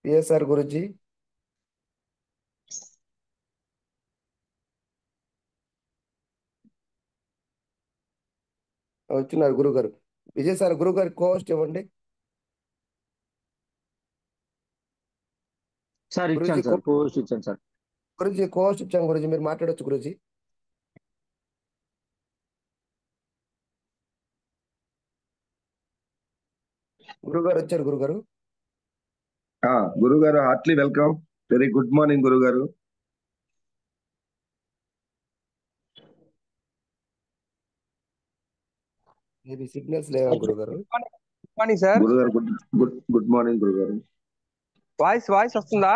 PSR గురుజీ వచ్చినారు గురుగారు. విజయ్ సార్ గురుగారి కోస్ట్ ఇవ్వండి. సార్ గురుజీ ఇచ్చాను సార్, పోస్ట్ ఇచ్చాను సార్. గురుజీ కోస్ట్ ఇచ్చాం గురుజీ, మీరు మాట్లాడొచ్చు గురుజీ. గురుగారు వచ్చారు గురుగారు. గురుగారు heartily welcome. Very good morning గురుగారు. మేబీ సిగ్నల్స్ లేవా గురుగారు? Good morning sir. గురుగారు గుడ్ మార్నింగ్ గురుగారు. వాయిస్ వస్తుందా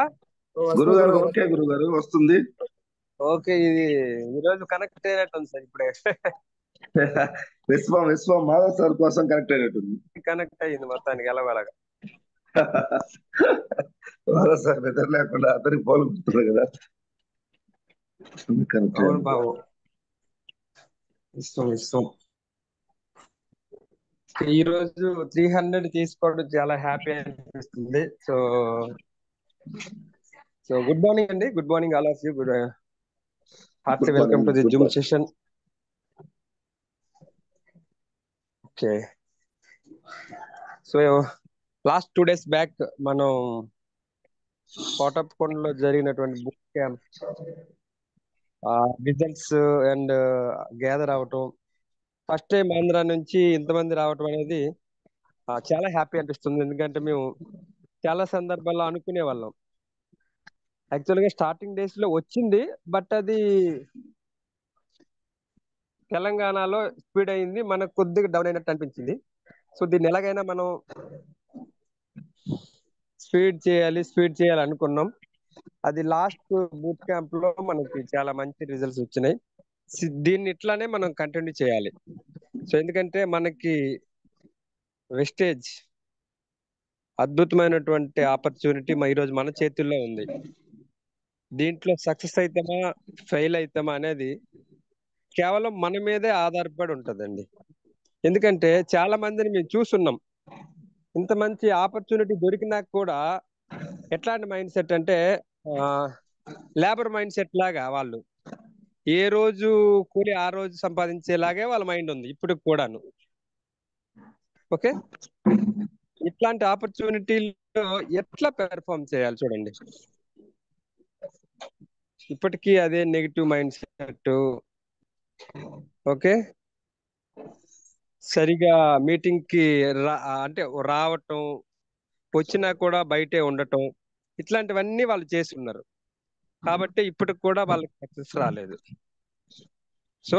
గురుగారు? ఓకే గురుగారు, వస్తుంది. ఓకే, ఇది ఈరోజు కనెక్ట్ అయినట్టు ఉంది సార్. ఇప్పుడే విశ్వం మాధవ్ సార్ కోసం కనెక్ట్ అయినట్టుంది. కనెక్ట్ అయ్యింది మొత్తానికి ఎలాగోలాగా. మాధవ్ సార్ నిద్ర లేకుండా అందరికి ఫోన్ కుడుతున్నారు కదా. అవును బాబు, ఇష్టం. ఈ రోజు 300 తీసుకోవడం చాలా హ్యాపీ అనిపిస్తుంది. సో గుడ్ మార్నింగ్ అండి. Good morning all of you. Heartily welcome to the Zoom session. Okay, so last 2 days back మనం కోటప్పకొండలో జరిగినటువంటి book camp results and gather అవటం, ఫస్ట్ టైం ఆంధ్ర నుంచి ఇంతమంది రావటం అనేది చాలా హ్యాపీ అనిపిస్తుంది. ఎందుకంటే మేము చాలా సందర్భాల్లో అనుకునే వాళ్ళం, యాక్చువల్గా స్టార్టింగ్ డేస్ లో వచ్చింది, బట్ అది తెలంగాణలో స్పీడ్ అయింది, మనకు కొద్దిగా డౌన్ అయినట్టు అనిపించింది. సో దీన్ని ఎలాగైనా మనం స్పీడ్ చేయాలి అనుకున్నాం. అది లాస్ట్ బూట్ క్యాంప్ లో మనకి చాలా మంచి రిజల్ట్స్ వచ్చినాయి. దీన్ని ఇట్లానే మనం కంటిన్యూ చేయాలి. సో ఎందుకంటే మనకి వెస్టేజ్ అద్భుతమైనటువంటి ఆపర్చునిటీ ఈరోజు మన చేతుల్లో ఉంది. దీంట్లో సక్సెస్ అవుతామా ఫెయిల్ అవుతామా అనేది కేవలం మన మీదే ఆధారపడి ఉంటుందండి. ఎందుకంటే చాలా మందిని మేము చూస్తున్నాం, ఇంత మంచి ఆపర్చునిటీ దొరికినాక కూడా ఎట్లాంటి మైండ్ సెట్ అంటే లేబర్ మైండ్ సెట్ లాగా, వాళ్ళు ఏ రోజు కూలి ఆ రోజు సంపాదించేలాగే వాళ్ళ మైండ్ ఉంది ఇప్పుడు కూడాను. ఓకే, ఇట్లాంటి ఆపర్చునిటీలో ఎట్లా పెర్ఫార్మ్ చేయాలి చూడండి. ఇప్పటికీ అదే నెగిటివ్ మైండ్ సెట్. ఓకే, సరిగా మీటింగ్ కి అంటే రావటం, వచ్చినా కూడా బయటే ఉండటం, ఇట్లాంటివన్నీ వాళ్ళు చేసి ఉన్నారు. కాబట్టి ఇప్పటికి కూడా వాళ్ళకి సక్సెస్ రాలేదు. సో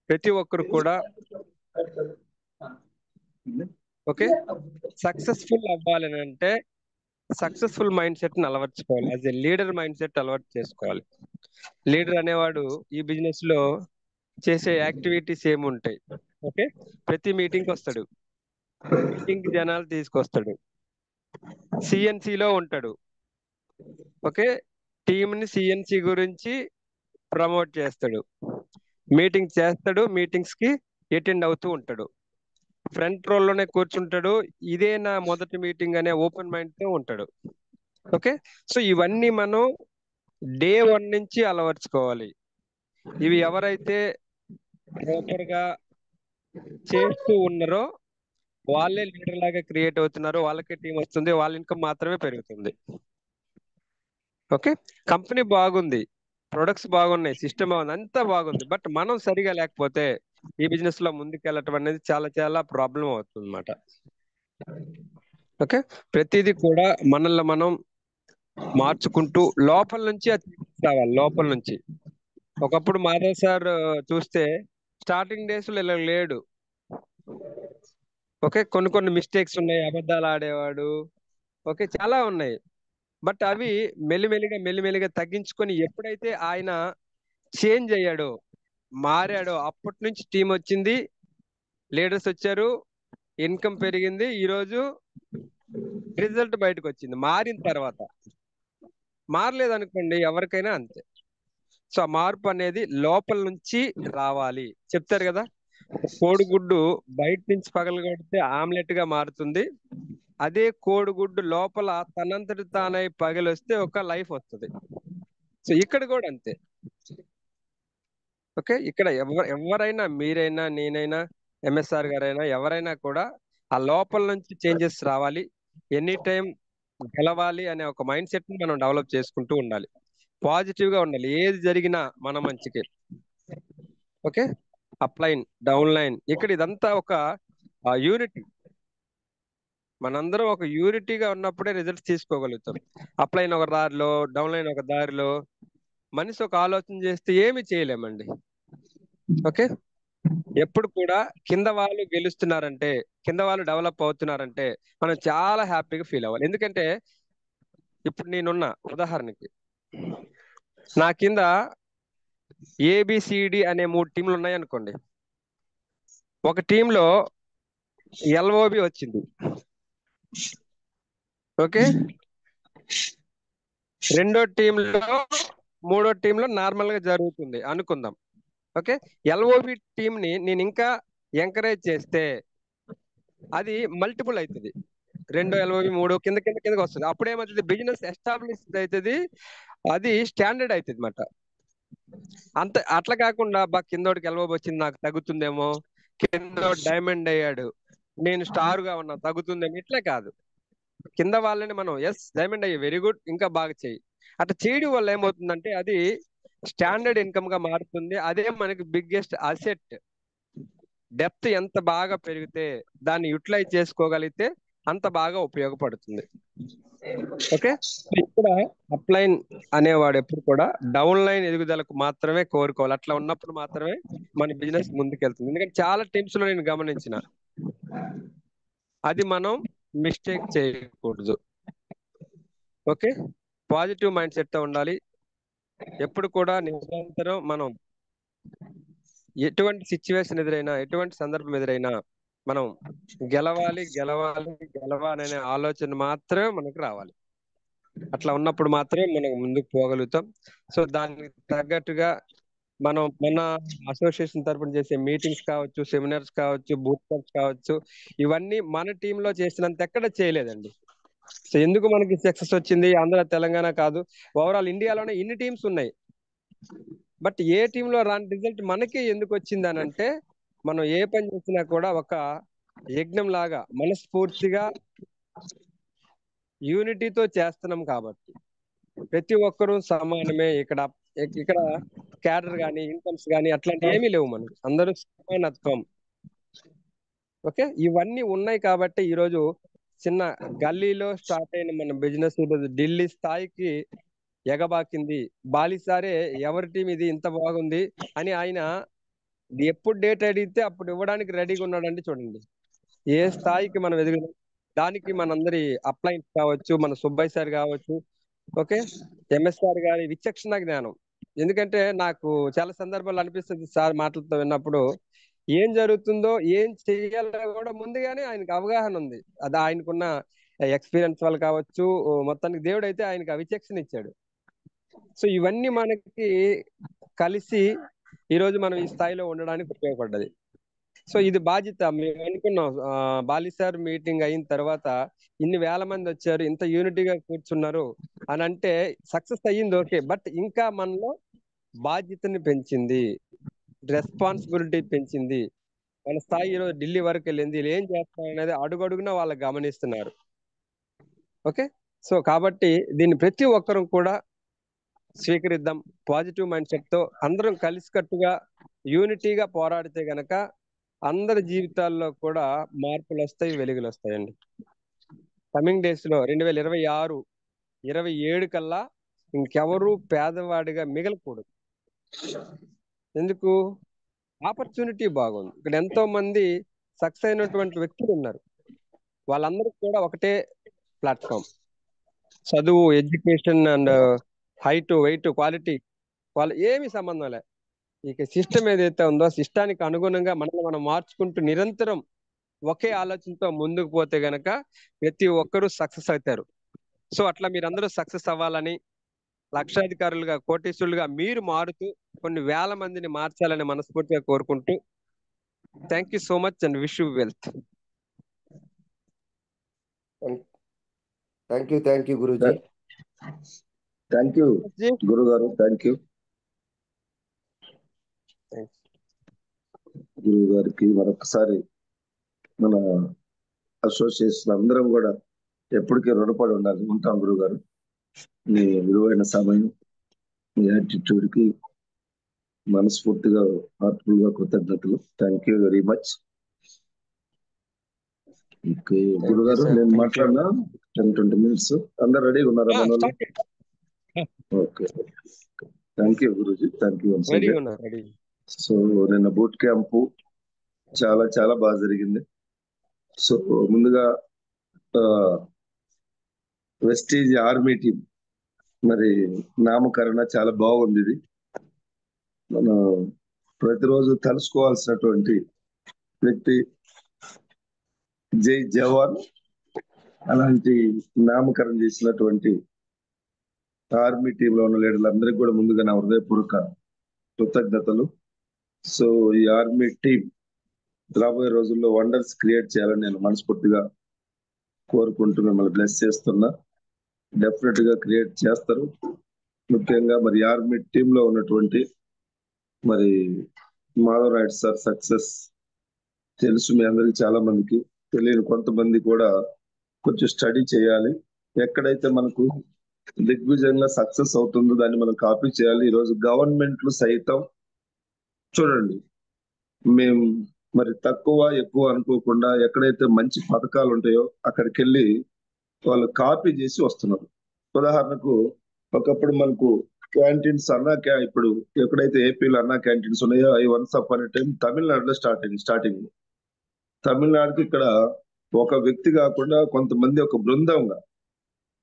ప్రతి ఒక్కరు కూడా ఓకే సక్సెస్ఫుల్ అవ్వాలని అంటే సక్సెస్ఫుల్ మైండ్ సెట్ ని అలవర్చుకోవాలి. As a leader mind set అలవాటు చేసుకోవాలి. లీడర్ అనేవాడు ఈ బిజినెస్ లో చేసే యాక్టివిటీస్ ఏముంటాయి? ఓకే, ప్రతి మీటింగ్ కి వస్తాడు, మీటింగ్ జనాలు తీసుకొస్తాడు, సిఎన్సిలో ఉంటాడు. ఓకే, టీమ్ ని సిఎన్సి గురించి ప్రమోట్ చేస్తాడు, మీటింగ్ చేస్తాడు, మీటింగ్స్ కి అటెండ్ అవుతూ ఉంటాడు, ఫ్రంట్ రోల్లోనే కూర్చుంటాడు, ఇదే నా మొదటి మీటింగ్ అనే ఓపెన్ మైండ్ తో ఉంటాడు. ఓకే, సో ఇవన్నీ మనం డే 1 నుంచి అలవర్చుకోవాలి. ఇవి ఎవరైతే ప్రాపర్ గా చేస్తూ ఉన్నారో వాళ్ళే లీడర్ లాగా క్రియేట్ అవుతున్నారు, వాళ్ళకే టీం వస్తుంది, వాళ్ళ ఇన్కమ్ మాత్రమే పెరుగుతుంది. ఓకే, కంపెనీ బాగుంది, ప్రొడక్ట్స్ బాగున్నాయి, సిస్టమ్ బాగుంది, అంతా బాగుంది, బట్ మనం సరిగా లేకపోతే ఈ బిజినెస్ లో ముందుకెళ్ళటం అనేది చాలా చాలా ప్రాబ్లం అవుతుంది అన్నమాట. ఓకే, ప్రతిదీ కూడా మనల్ని మనం మార్చుకుంటూ లోపల నుంచి అది రావాలి. లోపల నుంచి ఒకప్పుడు మాధవ్ సార్ చూస్తే స్టార్టింగ్ డేస్ లో ఇలా లేడు. ఓకే, కొన్ని మిస్టేక్స్ ఉన్నాయి, అబద్ధాలు ఆడేవాడు, ఓకే చాలా ఉన్నాయి, బట్ అవి మెల్లిమెల్లిగా తగ్గించుకొని ఎప్పుడైతే ఆయన చేంజ్ అయ్యాడో, మారాడో, అప్పటి నుంచి టీం వచ్చింది, లీడర్స్ వచ్చారు, ఇన్కమ్ పెరిగింది, ఈరోజు రిజల్ట్ బయటకు వచ్చింది. మారిన తర్వాత మారలేదనుకోండి ఎవరికైనా అంతే. సో ఆ మార్పు అనేది లోపల నుంచి రావాలి. చెప్తారు కదా, కోడిగుడ్డు బయట నుంచి పగలగొడితే ఆమ్లెట్ గా మారుతుంది. అదే కోడిగుడ్డు లోపల తనంతటి తానై పగిలొస్తే ఒక లైఫ్ వస్తుంది. సో ఇక్కడ కూడా అంతే. ఓకే, ఇక్కడ ఎవరైనా మీరైనా నేనైనా ఎంఎస్ఆర్ గారైనా ఎవరైనా కూడా ఆ లోపల నుంచి చేంజెస్ రావాలి. ఎనీ టైం గెలవాలి అనే ఒక మైండ్ సెట్ ని మనం డెవలప్ చేసుకుంటూ ఉండాలి. పాజిటివ్ గా ఉండాలి, ఏది జరిగినా మన మంచికి. ఓకే, అప్లైన్ డౌన్ లైన్, ఇక్కడ ఇదంతా ఒక యూనిటీ. మనందరం ఒక యూనిటీగా ఉన్నప్పుడే రిజల్ట్స్ తీసుకోగలుగుతాం. అప్లైన్ ఒక దారిలో, డౌన్ లైన్ ఒక దారిలో, మనిషి ఒక ఆలోచన చేస్తే ఏమి చేయలేమండి. ఓకే, ఎప్పుడు కూడా కింద వాళ్ళు గెలుస్తున్నారంటే, కింద వాళ్ళు డెవలప్ అవుతున్నారంటే మనం చాలా హ్యాపీగా ఫీల్ అవ్వాలి. ఎందుకంటే ఇప్పుడు నేనున్న ఉదాహరణకి నా కింద ఏబిసిడి అనే 3 టీంలు ఉన్నాయి అనుకోండి. ఒక టీంలో ఎల్ఓబి వచ్చింది. ఓకే, రెండో టీంలో, మూడో టీంలో నార్మల్ గా జరుగుతుంది అనుకుందాం. ఓకే, ఎల్ఓబి టీం ని నేను ఇంకా ఎంకరేజ్ చేస్తే అది మల్టిపుల్ అవుతుంది. రెండో ఎల్ఓబి 3 కింద కింద కిందకి వస్తుంది. అప్పుడేమవుతుంది, బిజినెస్ ఎస్టాబ్లిష్ అవుతుంది, అది స్టాండర్డ్ అవుతుంది అన్నమాట. అంత అట్లా కాకుండా కిందోడికి ఎల్ఓబి వచ్చింది నాకు తగ్గుతుందేమో, కింద డైమండ్ అయ్యాడు నేను స్టార్ గా ఉన్నా తగ్గుతుందేమో, ఇట్లా కాదు. కింద వాళ్ళని మనం ఎస్ డైమండ్ అయ్యి వెరీ గుడ్ ఇంకా బాగా చేయి, అట్లా చేయడం వల్ల ఏమవుతుందంటే అది స్టాండర్డ్ ఇన్కమ్ గా మారుతుంది. అదే మనకి బిగ్గెస్ట్ అసెట్. డెప్త్ ఎంత బాగా పెరిగితే దాన్ని యూటిలైజ్ చేసుకోగలిగితే అంత బాగా ఉపయోగపడుతుంది. ఓకే, ఇక్కడ అప్లైన్ అనేవాడు ఎప్పుడు కూడా డౌన్ లైన్ ఎదుగుదలకు మాత్రమే కోరుకోవాలి. అట్లా ఉన్నప్పుడు మాత్రమే మన బిజినెస్ ముందుకెళ్తుంది. ఎందుకంటే చాలా టీమ్స్ లో నేను గమనించిన అది మనం మిస్టేక్ చేయకూడదు. ఓకే, పాజిటివ్ మైండ్ సెట్ తో ఉండాలి. ఎప్పుడు కూడా నిరంతరం మనం ఎటువంటి సిచ్యువేషన్ ఎదురైనా, ఎటువంటి సందర్భం ఎదురైనా మనం గెలవాలి గెలవాలి గెలవాలి అనే ఆలోచన మాత్రమే మనకు రావాలి. అట్లా ఉన్నప్పుడు మాత్రమే మనం ముందుకు పోగలుగుతాం. సో దానికి తగ్గట్టుగా మనం మన అసోసియేషన్ తరపున చేసే మీటింగ్స్ కావచ్చు, సెమినార్స్ కావచ్చు, బూత్ క్యాంప్స్ కావచ్చు, ఇవన్నీ మన టీంలో చేసినంత ఎక్కడ చేయలేదండి. సో ఎందుకు మనకి సక్సెస్ వచ్చింది, ఆంధ్ర తెలంగాణ కాదు, ఓవరాల్ ఇండియాలోనే ఇన్ని టీమ్స్ ఉన్నాయి. బట్ ఏ టీంలో రాని రిజల్ట్ మనకి ఎందుకు వచ్చింది అని అంటే, మనం ఏ పని చేసినా కూడా ఒక యజ్ఞం లాగా మనస్ఫూర్తిగా యూనిటీతో చేస్తున్నాం కాబట్టి. ప్రతి ఒక్కరూ సమానమే. ఇక్కడ క్యాడర్ కానీ, ఇన్కమ్స్ కానీ అట్లాంటి ఏమీ లేవు. మనకి అందరూ సమానత్వం. ఓకే, ఇవన్నీ ఉన్నాయి కాబట్టి ఈరోజు చిన్న గల్లీలో స్టార్ట్ అయిన మన బిజినెస్ ఈరోజు ఢిల్లీ స్థాయికి ఎగబాకింది. బాలిసారే ఎవరి టీం ఇది ఇంత బాగుంది అని ఆయన ఎప్పుడు డేట్ అడిగితే అప్పుడు ఇవ్వడానికి రెడీగా ఉన్నాడండి. చూడండి ఏ స్థాయికి మనం ఎదిగిన దానికి మనందరి అప్లైన్స్ కావచ్చు, మన సుబ్బయ్య సార్ కావచ్చు, ఓకే, ఎంఎస్ఆర్ గారి విచక్షణ జ్ఞానం. ఎందుకంటే నాకు చాలా సందర్భాలు అనిపిస్తుంది సార్ మాటలతో విన్నప్పుడు, ఏం జరుగుతుందో ఏం చెయ్యాలో కూడా ముందుగానే ఆయనకు అవగాహన ఉంది. అది ఆయనకున్న ఎక్స్పీరియన్స్ వల్ల కావచ్చు, మొత్తానికి దేవుడు అయితే ఆయనకు ఆ విచక్షణ ఇచ్చాడు. సో ఇవన్నీ మనకి కలిసి ఈరోజు మనం ఈ స్థాయిలో ఉండడానికి ఉపయోగపడ్డది. సో ఇది బాధ్యత. మేము అనుకున్నాం బాలి సార్ మీటింగ్ అయిన తర్వాత ఇన్ని వేల మంది వచ్చారు, ఇంత యూనిటీగా కూర్చున్నారు అని అంటే సక్సెస్ అయ్యింది. ఓకే, బట్ ఇంకా మనలో బాధ్యతని పెంచింది, రెస్పాన్సిబిలిటీ పెంచింది. మన స్థాయి ఈరోజు ఢిల్లీ వరకు వెళ్ళింది. వీళ్ళు ఏం చేస్తున్నారు అనేది అడుగడుగునా వాళ్ళు గమనిస్తున్నారు. ఓకే, సో కాబట్టి దీన్ని ప్రతి ఒక్కరూ కూడా స్వీకరిద్దాం. పాజిటివ్ మైండ్ సెట్ తో అందరం కలిసికట్టుగా యూనిటీగా పోరాడితే గనక అందరి జీవితాల్లో కూడా మార్పులు వస్తాయి, వెలుగులు వస్తాయండి. కమింగ్ డేస్ లో 2026, 27 కల్లా ఇంకెవరు పేదవాడిగా మిగలకూడదు. ఎందుకు? ఆపర్చునిటీ బాగుంది. ఇక్కడ ఎంతో మంది సక్సెస్ అయినటువంటి వ్యక్తులు ఉన్నారు. వాళ్ళందరికీ కూడా ఒకటే ప్లాట్ఫామ్. చదువు, education and height, weight, quality వాళ్ళు ఏమి సంబంధం లే. ఇక సిస్టమ్ ఏదైతే ఉందో సిస్టానికి అనుగుణంగా మనల్ని మనం మార్చుకుంటూ నిరంతరం ఒకే ఆలోచనతో ముందుకు పోతే గనక ప్రతి ఒక్కరూ సక్సెస్ అవుతారు. సో అట్లా మీరందరూ సక్సెస్ అవ్వాలని, లక్షాధికారులుగా, కోటీశ్వరులుగా మీరు మారుతూ కొన్ని వేల మందిని మార్చాలని మనస్ఫూర్తిగా కోరుకుంటూ thank you so much and wish you wealth. Thank you Guruji. Thank you గురుగారు. థ్యాంక్ యూ గురువు గారికి. మరొకసారి మన అసోసియేషన్ అందరం కూడా ఎప్పటికీ రుణపడి ఉండాలి ఉంటాం గురువు గారు. మీ విలువైన సమయం, మీ యాటిట్యూడ్ కి మనస్ఫూర్తిగా హార్ట్ఫుల్ గా కృతజ్ఞతలు. Thank you very much. Okay గురుగారు, నేను మాట్లాడినా 10-20 minutes. అందరు రెడీగా ఉన్నారా మన వాళ్ళు? Okay, thank you Guruji. Thank you. So నిన్న బూట్ క్యాంపు చాలా చాలా బాగా జరిగింది. సో ముందుగా వెస్టీజ్ ఆర్మీ టీం మరి నామకరణ చాలా బాగుంది. ఇది మనం ప్రతిరోజు తెలుసుకోవాల్సినటువంటి వ్యక్తి జై జవాన్. అలాంటి నామకరణం చేసినటువంటి ఆర్మీ టీంలో ఉన్న లీడర్లందరికీ కూడా ముందుగా నా హృదయపూర్వక కృతజ్ఞతలు. సో ఈ ఆర్మీ టీం రాబోయే రోజుల్లో వండర్స్ క్రియేట్ చేయాలని నేను మనస్ఫూర్తిగా కోరుకుంటూ మిమ్మల్ని బ్లెస్ చేస్తున్నా. డెఫినెట్ గా క్రియేట్ చేస్తారు. ముఖ్యంగా మరి ఆర్మీ టీమ్ లో ఉన్నటువంటి మరి మాధవ్ నాయుడు సార్ సక్సెస్ తెలుసు మీ అందరికి, చాలా మందికి తెలియని కొంతమంది కూడా కొంచెం స్టడీ చేయాలి. ఎక్కడైతే మనకు దిగ్విజయంగా సక్సెస్ అవుతుందో దాన్ని మనం కాపీ చేయాలి. ఈరోజు గవర్నమెంట్లు సైతం చూడండి, మేము మరి తక్కువ ఎక్కువ అనుకోకుండా ఎక్కడైతే మంచి పథకాలు ఉంటాయో అక్కడికి వెళ్ళి వాళ్ళు కాపీ చేసి వస్తున్నారు. ఉదాహరణకు ఒకప్పుడు మనకు క్యాంటీన్స్ ఇప్పుడు ఎక్కడైతే ఏపీలో అన్నా క్యాంటీన్స్ ఉన్నాయో అవి వన్స్ అప్ అనే టైం తమిళనాడులో స్టార్టింగ్ తమిళనాడుకి ఇక్కడ ఒక వ్యక్తి కాకుండా కొంతమంది ఒక బృందంగా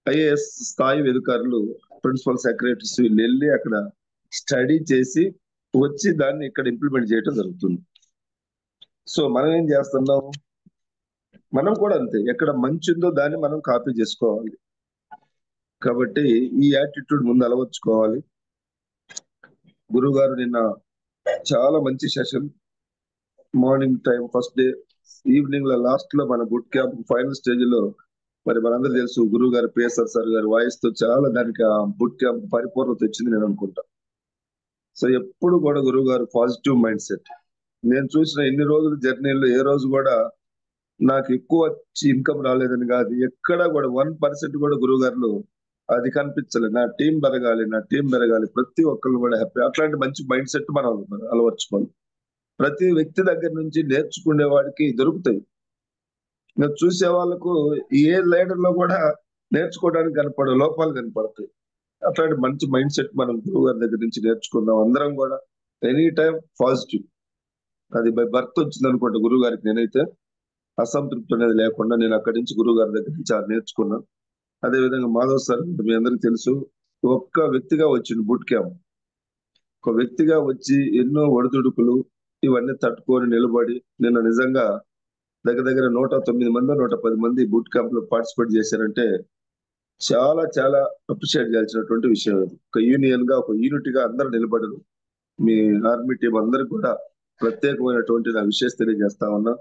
ఐఏఎస్ స్థాయి అధికారులు, ప్రిన్సిపల్ సెక్రటరీస్ వీళ్ళు వెళ్ళి అక్కడ స్టడీ చేసి వచ్చి దాన్ని ఇక్కడ ఇంప్లిమెంట్ చేయడం జరుగుతుంది. సో మనం ఏం చేస్తున్నాం, మనం కూడా అంతే, ఎక్కడ మంచి ఉందో దాన్ని మనం కాపీ చేసుకోవాలి. కాబట్టి ఈ యాటిట్యూడ్ ముందు అలవర్చుకోవాలి. గురువు గారు నిన్న చాలా మంచి session, morning time first day, evening లో లాస్ట్ లో మన బుట్ క్యాంప్ ఫైనల్ స్టేజ్ లో మరి మనందరూ తెలుసు గురువు గారు పిఎస్ఆర్ సార్ గారి వాయిస్ తో చాలా దానికి ఆ బుట్ క్యాంప్ పరిపూర్ణత వచ్చింది నేను అనుకుంటా. సో ఎప్పుడు కూడా గురువు గారు పాజిటివ్ మైండ్ సెట్. నేను చూసిన ఎన్ని రోజుల జర్నీలో ఏ రోజు కూడా నాకు ఎక్కువ ఇన్కమ్ రాలేదని కాదు, ఎక్కడ కూడా 1% కూడా గురువు గారు అది కనిపించలేదు. నా టీం పెరగాలి, ప్రతి ఒక్కరు కూడా హ్యాపీ. అట్లాంటి మంచి మైండ్ సెట్ మనం అలవర్చుకోవాలి. ప్రతి వ్యక్తి దగ్గర నుంచి నేర్చుకునే వాడికి దొరుకుతాయి. నేను చూసే వాళ్ళకు ఏ లీడర్ లో కూడా నేర్చుకోవడానికి కనపడే లోపాలు కనపడతాయి. అట్లాంటి మంచి మైండ్ సెట్ మనం గురువు గారి దగ్గర నుంచి నేర్చుకుందాం. అందరం కూడా ఎనీ టైం పాజిటివ్. అది బై బర్త్ వచ్చింది అనుకోండి గురువు గారికి. నేనైతే అసంతృప్తి అనేది లేకుండా నేను అక్కడి నుంచి గురువు గారి దగ్గర నుంచి నేర్చుకున్నాను. అదేవిధంగా మాధవ్ సార్ మీ అందరికి తెలుసు, ఒక్క వ్యక్తిగా వచ్చింది బూట్ క్యాంప్. ఒక వ్యక్తిగా వచ్చి ఎన్నో ఒడిదుడుకులు ఇవన్నీ తట్టుకొని నిలబడి నిన్న నిజంగా దగ్గర 109 మంది 110 మంది బూట్ క్యాంప్ లో పార్టిసిపేట్ చేశారంటే చాలా చాలా అప్రిషియేట్ చేయాల్సినటువంటి విషయం. అది ఒక యూనియన్ గా, ఒక యూనిటీ గా అందరూ నిలబడరు. మీ ఆర్మీ టీం అందరికి కూడా ప్రత్యేకమైనటువంటి నా విషయం తెలియజేస్తా ఉన్నా.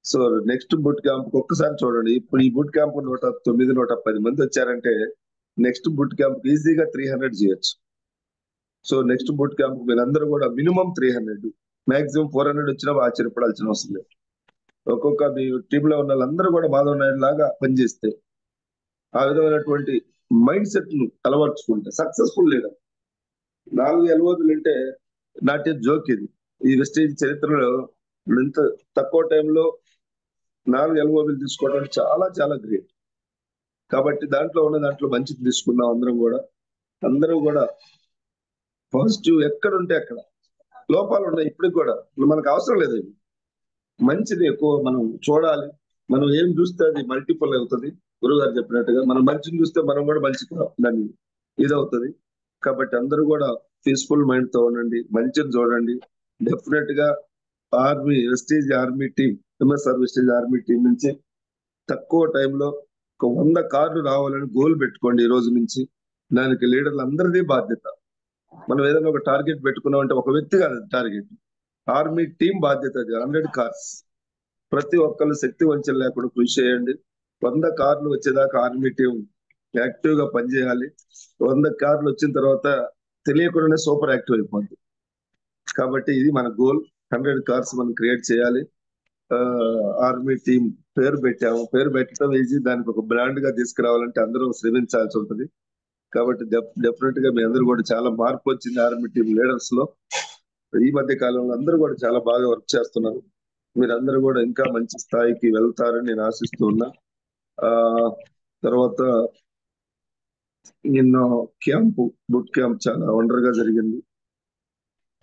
సో నెక్స్ట్ బూట్ క్యాంప్ ఒక్కసారి చూడండి. ఇప్పుడు ఈ బూట్ క్యాంప్ 109 110 మంది వచ్చారంటే నెక్స్ట్ బూట్ క్యాంప్ ఈజీగా 300 చేయొచ్చు. సో నెక్స్ట్ బూట్ క్యాంప్ మీరందరూ కూడా మినిమం 300, మాక్సిమం 400 వచ్చినా ఆశ్చర్యపడాల్సిన అవసరం లేదు. ఒక్కొక్క మీ టీంలో ఉన్న వాళ్ళందరూ కూడా మాధవ్ నాయుడు లాగా పనిచేస్తే, ఆ విధమైనటువంటి మైండ్ సెట్ ను అలవర్చుకుంటే సక్సెస్ఫుల్ లీడర్. 4 LOBలు అంటే నాట్ ఏ జోక్. ఇది ఈ వెస్టేజ్ చరిత్రలో ఇంత తక్కువ టైంలో 4 LOBలు తీసుకోవడం చాలా చాలా గ్రేట్. కాబట్టి దాంట్లో మంచిది తీసుకుందాం. అందరం కూడా పాజిటివ్. ఎక్కడ ఉంటే అక్కడ లోపాలు ఉన్నాయి, ఇప్పటికి కూడా మనకు అవసరం లేదు. మంచిది ఎక్కువ మనం చూడాలి. మనం ఏం చూస్తే అది మల్టిపుల్ అవుతుంది. గురువు గారు చెప్పినట్టుగా మనం మంచిని చూస్తే మనం కూడా మంచిగా దాన్ని ఇదవుతుంది. కాబట్టి అందరూ కూడా పీస్ఫుల్ మైండ్ తో ఉండండి, మంచిని చూడండి. డెఫినెట్ గా wastage army team, MSR wastage army team నుంచి తక్కువ టైంలో ఒక 100 కార్లు రావాలని గోల్ పెట్టుకోండి. ఈ రోజు నుంచి దానికి లీడర్లు అందరిది బాధ్యత. మనం ఏదైనా ఒక టార్గెట్ పెట్టుకున్నాం అంటే ఒక వ్యక్తి కాదు టార్గెట్, ఆర్మీ టీం బాధ్యత. 100 కార్స్ ప్రతి ఒక్కళ్ళు శక్తి వంచన లేకుండా కృషి చేయండి. 100 కార్లు వచ్చేదాకా ఆర్మీ టీం యాక్టివ్ గా పనిచేయాలి. 100 కార్లు వచ్చిన తర్వాత తెలియకుండానే సూపర్ యాక్టివ్ అయిపోద్ది. కాబట్టి ఇది మన గోల్. 100 కార్స్ మనం క్రియేట్ చేయాలి. ఆర్మీ టీం పేరు పెట్టాము. పేరు పెట్టడం ఈజీ, దానికి ఒక బ్రాండ్ గా తీసుకురావాలంటే అందరూ శ్రమించాల్సి ఉంటుంది. కాబట్టి డెఫినెట్ గా మీ అందరూ కూడా చాలా మార్పు వచ్చింది ఆర్మీ టీం లీడర్స్ లో. ఈ మధ్య కాలంలో అందరూ కూడా చాలా బాగా వర్క్ చేస్తున్నారు. మీరందరూ కూడా ఇంకా మంచి స్థాయికి వెళ్తారని నేను ఆశిస్తూ ఉన్నా. తర్వాత నిన్న బుట్ క్యాంప్ చాలా వండర్గా జరిగింది.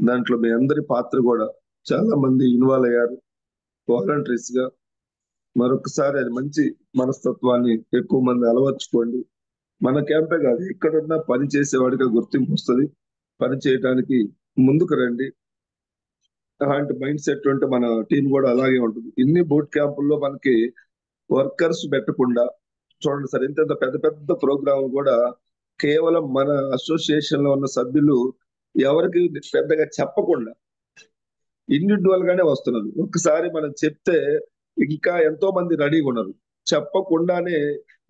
దాంట్లో మీ అందరి పాత్ర కూడా చాలా మంది ఇన్వాల్వ్ అయ్యారు వాలంటీర్స్ గా. మరొకసారి అది మంచి మనస్తత్వాన్ని ఎక్కువ మంది అలవర్చుకోండి. మన క్యాంపే కాదు, ఎక్కడున్నా పని చేసేవాడిగా గుర్తింపు వస్తుంది. పని చేయడానికి ముందుకు రండి. అలాంటి మైండ్ సెట్ ఉంటే మన టీం కూడా అలాగే ఉంటుంది. ఇన్ని బూట్ క్యాంపుల్లో మనకి వర్కర్స్ పెట్టకుండా చూడండి సార్, ఇంత పెద్ద పెద్ద ప్రోగ్రామ్ కూడా కేవలం మన అసోసియేషన్ లో ఉన్న సభ్యులు ఎవరికి పెద్దగా చెప్పకుండా ఇండివిజువల్ గానే వస్తున్నారు. ఒకసారి మనం చెప్తే ఇంకా ఎంతో మంది రెడీగా ఉన్నారు. చెప్పకుండానే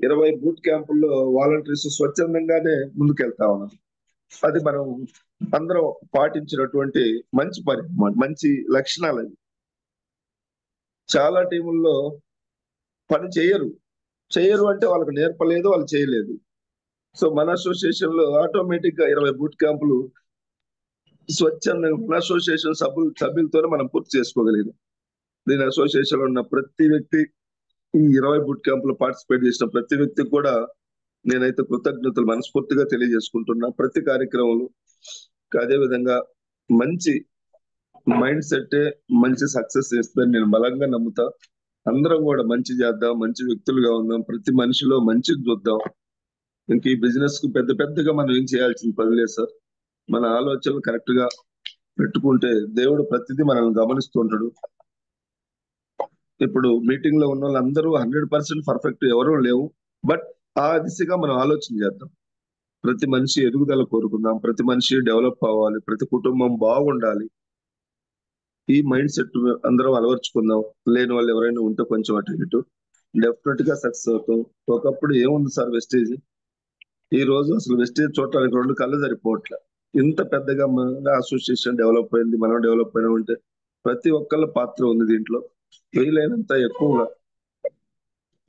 20 బూట్ క్యాంపుల్లో వాలంటీర్స్ స్వచ్ఛందంగానే ముందుకెళ్తా ఉన్నారు. అది మనం అందరం పాటించినటువంటి మంచి మంచి లక్షణాలు అవి. చాలా టీముల్లో పని చేయరు అంటే వాళ్ళకి నేర్పలేదు, వాళ్ళు చేయలేదు. సో మన అసోసియేషన్ లో ఆటోమేటిక్ గా 20 బూట్ క్యాంపులు స్వచ్ఛందంగా మన అసోసియేషన్ సభ్యులతోనే మనం పూర్తి చేసుకోగలిగాం. దీని అసోసియేషన్ లో ఉన్న ప్రతి వ్యక్తి, ఈ 20 బూట్ క్యాంపులు పార్టిసిపేట్ చేసిన ప్రతి వ్యక్తికి కూడా నేనైతే కృతజ్ఞతలు మనస్ఫూర్తిగా తెలియజేసుకుంటున్నా. ప్రతి కార్యక్రమంలో అదే విధంగా మంచి మైండ్ సెట్ మంచి సక్సెస్ చేస్తుందని నేను బలంగా నమ్ముతా. అందరం కూడా మంచి చేద్దాం, మంచి వ్యక్తులుగా ఉందాం, ప్రతి మనిషిలో మంచి చూద్దాం. ఇంక ఈ బిజినెస్ కు పెద్దగా మనం ఏం చేయాల్సిన పని లేదు సార్. మన ఆలోచనలు కరెక్ట్ గా పెట్టుకుంటే దేవుడు ప్రతిదీ మనల్ని గమనిస్తూ ఉంటాడు. ఇప్పుడు మీటింగ్ లో ఉన్న వాళ్ళందరూ 100% పర్ఫెక్ట్ ఎవరూ లేవు. బట్ ఆ దిశగా మనం ఆలోచన చేద్దాం. ప్రతి మనిషి ఎదుగుదల కోరుకుందాం, ప్రతి మనిషి డెవలప్ అవ్వాలి, ప్రతి కుటుంబం బాగుండాలి. ఈ మైండ్ సెట్ అందరం అలవర్చుకుందాం. లేని వాళ్ళు ఎవరైనా ఉంటే కొంచెం అటు ఇటు డెఫినెట్ గా సక్సెస్ అవుతాం. ఒకప్పుడు ఏముంది సార్ వెస్టేజ్, ఈ రోజు అసలు వెస్టేజ్ చూడటానికి 2 కళ్ళు సరిపోవట్లే. ఇంత పెద్దగా మన అసోసియేషన్ డెవలప్ అయింది, మనం డెవలప్ అయినా ఉంటే ప్రతి ఒక్కళ్ళ పాత్ర ఉంది దీంట్లో. వీలైనంత ఎక్కువగా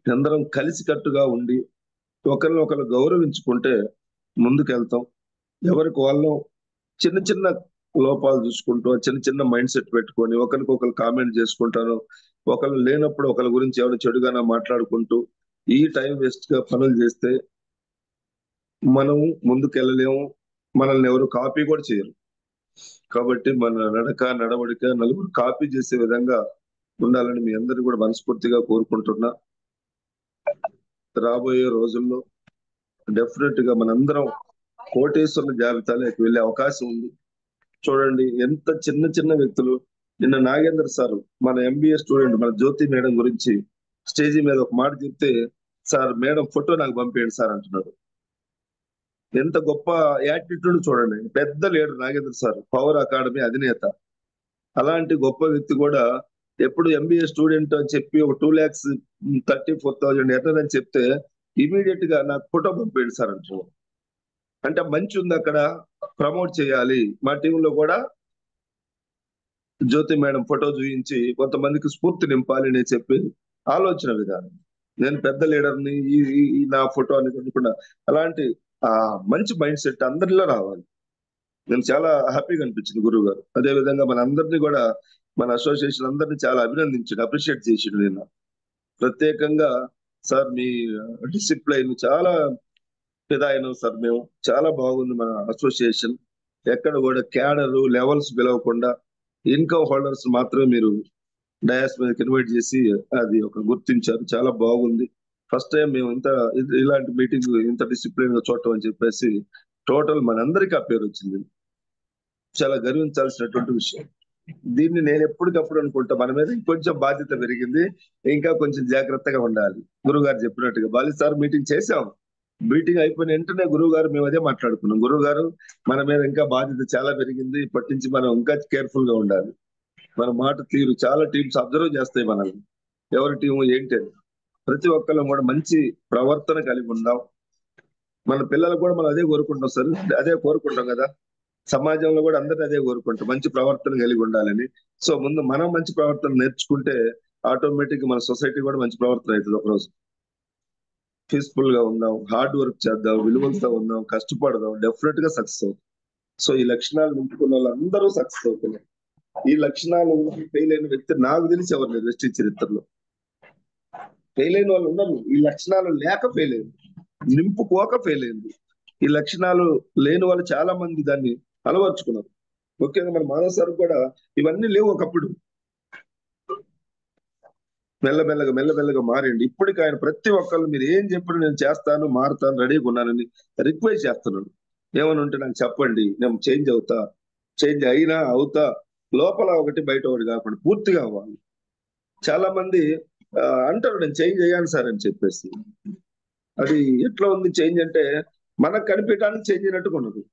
అందరం కలిసికట్టుగా ఉండి ఒకరిని గౌరవించుకుంటే ముందుకెళ్తాం. ఎవరికి వాళ్ళు చిన్న చిన్న లోపాలు చూసుకుంటూ చిన్న మైండ్ సెట్ పెట్టుకొని ఒకరికొకరు కామెంట్ చేసుకుంటాను, ఒకరు లేనప్పుడు ఒకరి గురించి ఎవరు చెడుగానే మాట్లాడుకుంటూ ఈ టైం వేస్ట్ గా పనులు చేస్తే మనం ముందుకెళ్ళలేము. మనల్ని ఎవరు కాపీ కూడా చేయరు. కాబట్టి మన నడవడిక నలుగురు కాపీ చేసే విధంగా ఉండాలని మీ అందరూ కూడా మనస్ఫూర్తిగా కోరుకుంటున్నా. రాబోయే రోజుల్లో డెఫినెట్ గా మనందరం కోటేశ్వరుల జాబితాలోకి వెళ్ళే అవకాశం ఉంది. చూడండి ఎంత చిన్న వ్యక్తులు. నిన్న నాగేంద్ర సార్ మన ఎంబీఏ స్టూడెంట్ మన జ్యోతి మేడం గురించి స్టేజీ మీద ఒక మాట చెప్తే, సార్ మేడం ఫోటో నాకు పంపేయండి సార్ అంటున్నాడు. ఎంత గొప్ప యాటిట్యూడ్ చూడండి. పెద్ద leader Nagendra sir, power academy అధినేత. అలాంటి గొప్ప వ్యక్తి కూడా ఎప్పుడు ఎంబీఏ స్టూడెంట్ అని చెప్పి ఒక 2,34,000 ఎర్నని చెప్తే ఇమీడియట్ గా నాకు ఫోటో పంపేయండి సార్ అంటున్నాడు. అంటే మంచి ఉంది అక్కడ, ప్రమోట్ చేయాలి. మా టీంలో కూడా జ్యోతి మేడం ఫోటో చూపించి కొంతమందికి స్ఫూర్తి నింపాలి అని చెప్పి ఆలోచన విధానం. నేను పెద్ద లీడర్ని, ఈ నా ఫోటో అని అనుకున్నా. అలాంటి మంచి మైండ్ సెట్ అందరిలో రావాలి. నేను చాలా హ్యాపీగా అనిపించింది గురువు గారు. అదే విధంగా మన అందరినీ కూడా మన అసోసియేషన్ అందరినీ చాలా అభినందించాడు, అప్రిషియేట్ చేసాడు. నేను ప్రత్యేకంగా సార్ మీ డిసిప్లైన్ చాలా ఫిదా అయినాం సార్. మేము చాలా బాగుంది మన అసోసియేషన్. ఎక్కడ కూడా క్యాడర్ లెవెల్స్ పిలవకుండా ఇన్కమ్ హోల్డర్స్ మాత్రమే మీరు డయాస్ మీదకి ఇన్వైట్ చేసి అది ఒక గుర్తించారు. చాలా బాగుంది. ఫస్ట్ టైం మేము ఇలాంటి మీటింగ్ ఇంత డిసిప్లిన్ గా చూడటం అని చెప్పేసి టోటల్ మనందరికీ ఆ పేరు వచ్చింది. చాలా గర్వించాల్సినటువంటి విషయం. దీన్ని నేను ఎప్పటికప్పుడు అనుకుంటా, మన మీద ఇంకొంచెం బాధ్యత పెరిగింది, ఇంకా కొంచెం జాగ్రత్తగా ఉండాలి. గురువు గారు చెప్పినట్టుగా బాలి సార్ మీటింగ్ చేసాం. మీటింగ్ అయిపోయిన వెంటనే గురువు గారు మేము అదే మాట్లాడుకున్నాం. గురువు గారు మన మీద ఇంకా బాధ్యత చాలా పెరిగింది, ఇప్పటి నుంచి మనం ఇంకా కేర్ఫుల్ గా ఉండాలి. మన మాట తీరు చాలా టీమ్స్ అబ్జర్వ్ చేస్తాయి మనల్ని, ఎవరి టీము ఏంటి అని. ప్రతి ఒక్కళ్ళు కూడా మంచి ప్రవర్తన కలిగి ఉందాం. మన పిల్లలు కూడా మనం అదే కోరుకుంటాం సార్, అదే కోరుకుంటాం కదా. సమాజంలో కూడా అందరినీ అదే కోరుకుంటాం, మంచి ప్రవర్తన కలిగి ఉండాలని. సో ముందు మనం మంచి ప్రవర్తన నేర్చుకుంటే ఆటోమేటిక్ మన సొసైటీ కూడా మంచి ప్రవర్తన అవుతుంది. ఒకరోజు పీస్ఫుల్ గా ఉందాం, హార్డ్ వర్క్ చేద్దాం, విలువలతో ఉందాం, కష్టపడదాం, డెఫినెట్ గా సక్సెస్ అవుతాం. సో ఈ లక్షణాలు నింపుకున్న వాళ్ళందరూ సక్సెస్ అవుతున్నారు. ఈ లక్షణాలు ఫెయిల్ అయిన వ్యక్తి నాకు తెలిసి ఎవరు లేరు వెస్ట్ చరిత్రలో. ఫెయిల్ అయిన వాళ్ళు ఉన్నారు, ఈ లక్షణాలు లేక ఫెయిల్ అయింది, నింపుకోక ఫెయిల్ అయింది. ఈ లక్షణాలు లేని వాళ్ళు చాలా మంది దాన్ని అలవర్చుకున్నారు. ముఖ్యంగా మన మానవ సార్ కూడా ఇవన్నీ లేవు ఒకప్పుడు. మెల్లమెల్లగా మారిండి. ఇప్పటికి ఆయన ప్రతి ఒక్కళ్ళు మీరు ఏం చెప్పినా నేను చేస్తాను, మారుతాను, రెడీగా ఉన్నానని రిక్వెస్ట్ చేస్తున్నాడు. ఏమని ఉంటే నాకు చెప్పండి, నేను చేంజ్ అవుతా, చేంజ్ అయినా అవుతా. లోపల ఒకటి బయట ఒకటి కాకుండా పూర్తిగా అవ్వాలి. చాలా మంది అంటారు నేను చేంజ్ అయ్యాను సార్ అని చెప్పేసి. అది ఎట్లా ఉంది చేంజ్ అంటే, మనకు కనిపించడానికి చేంజ్ అయినట్టుగా ఉన్నది,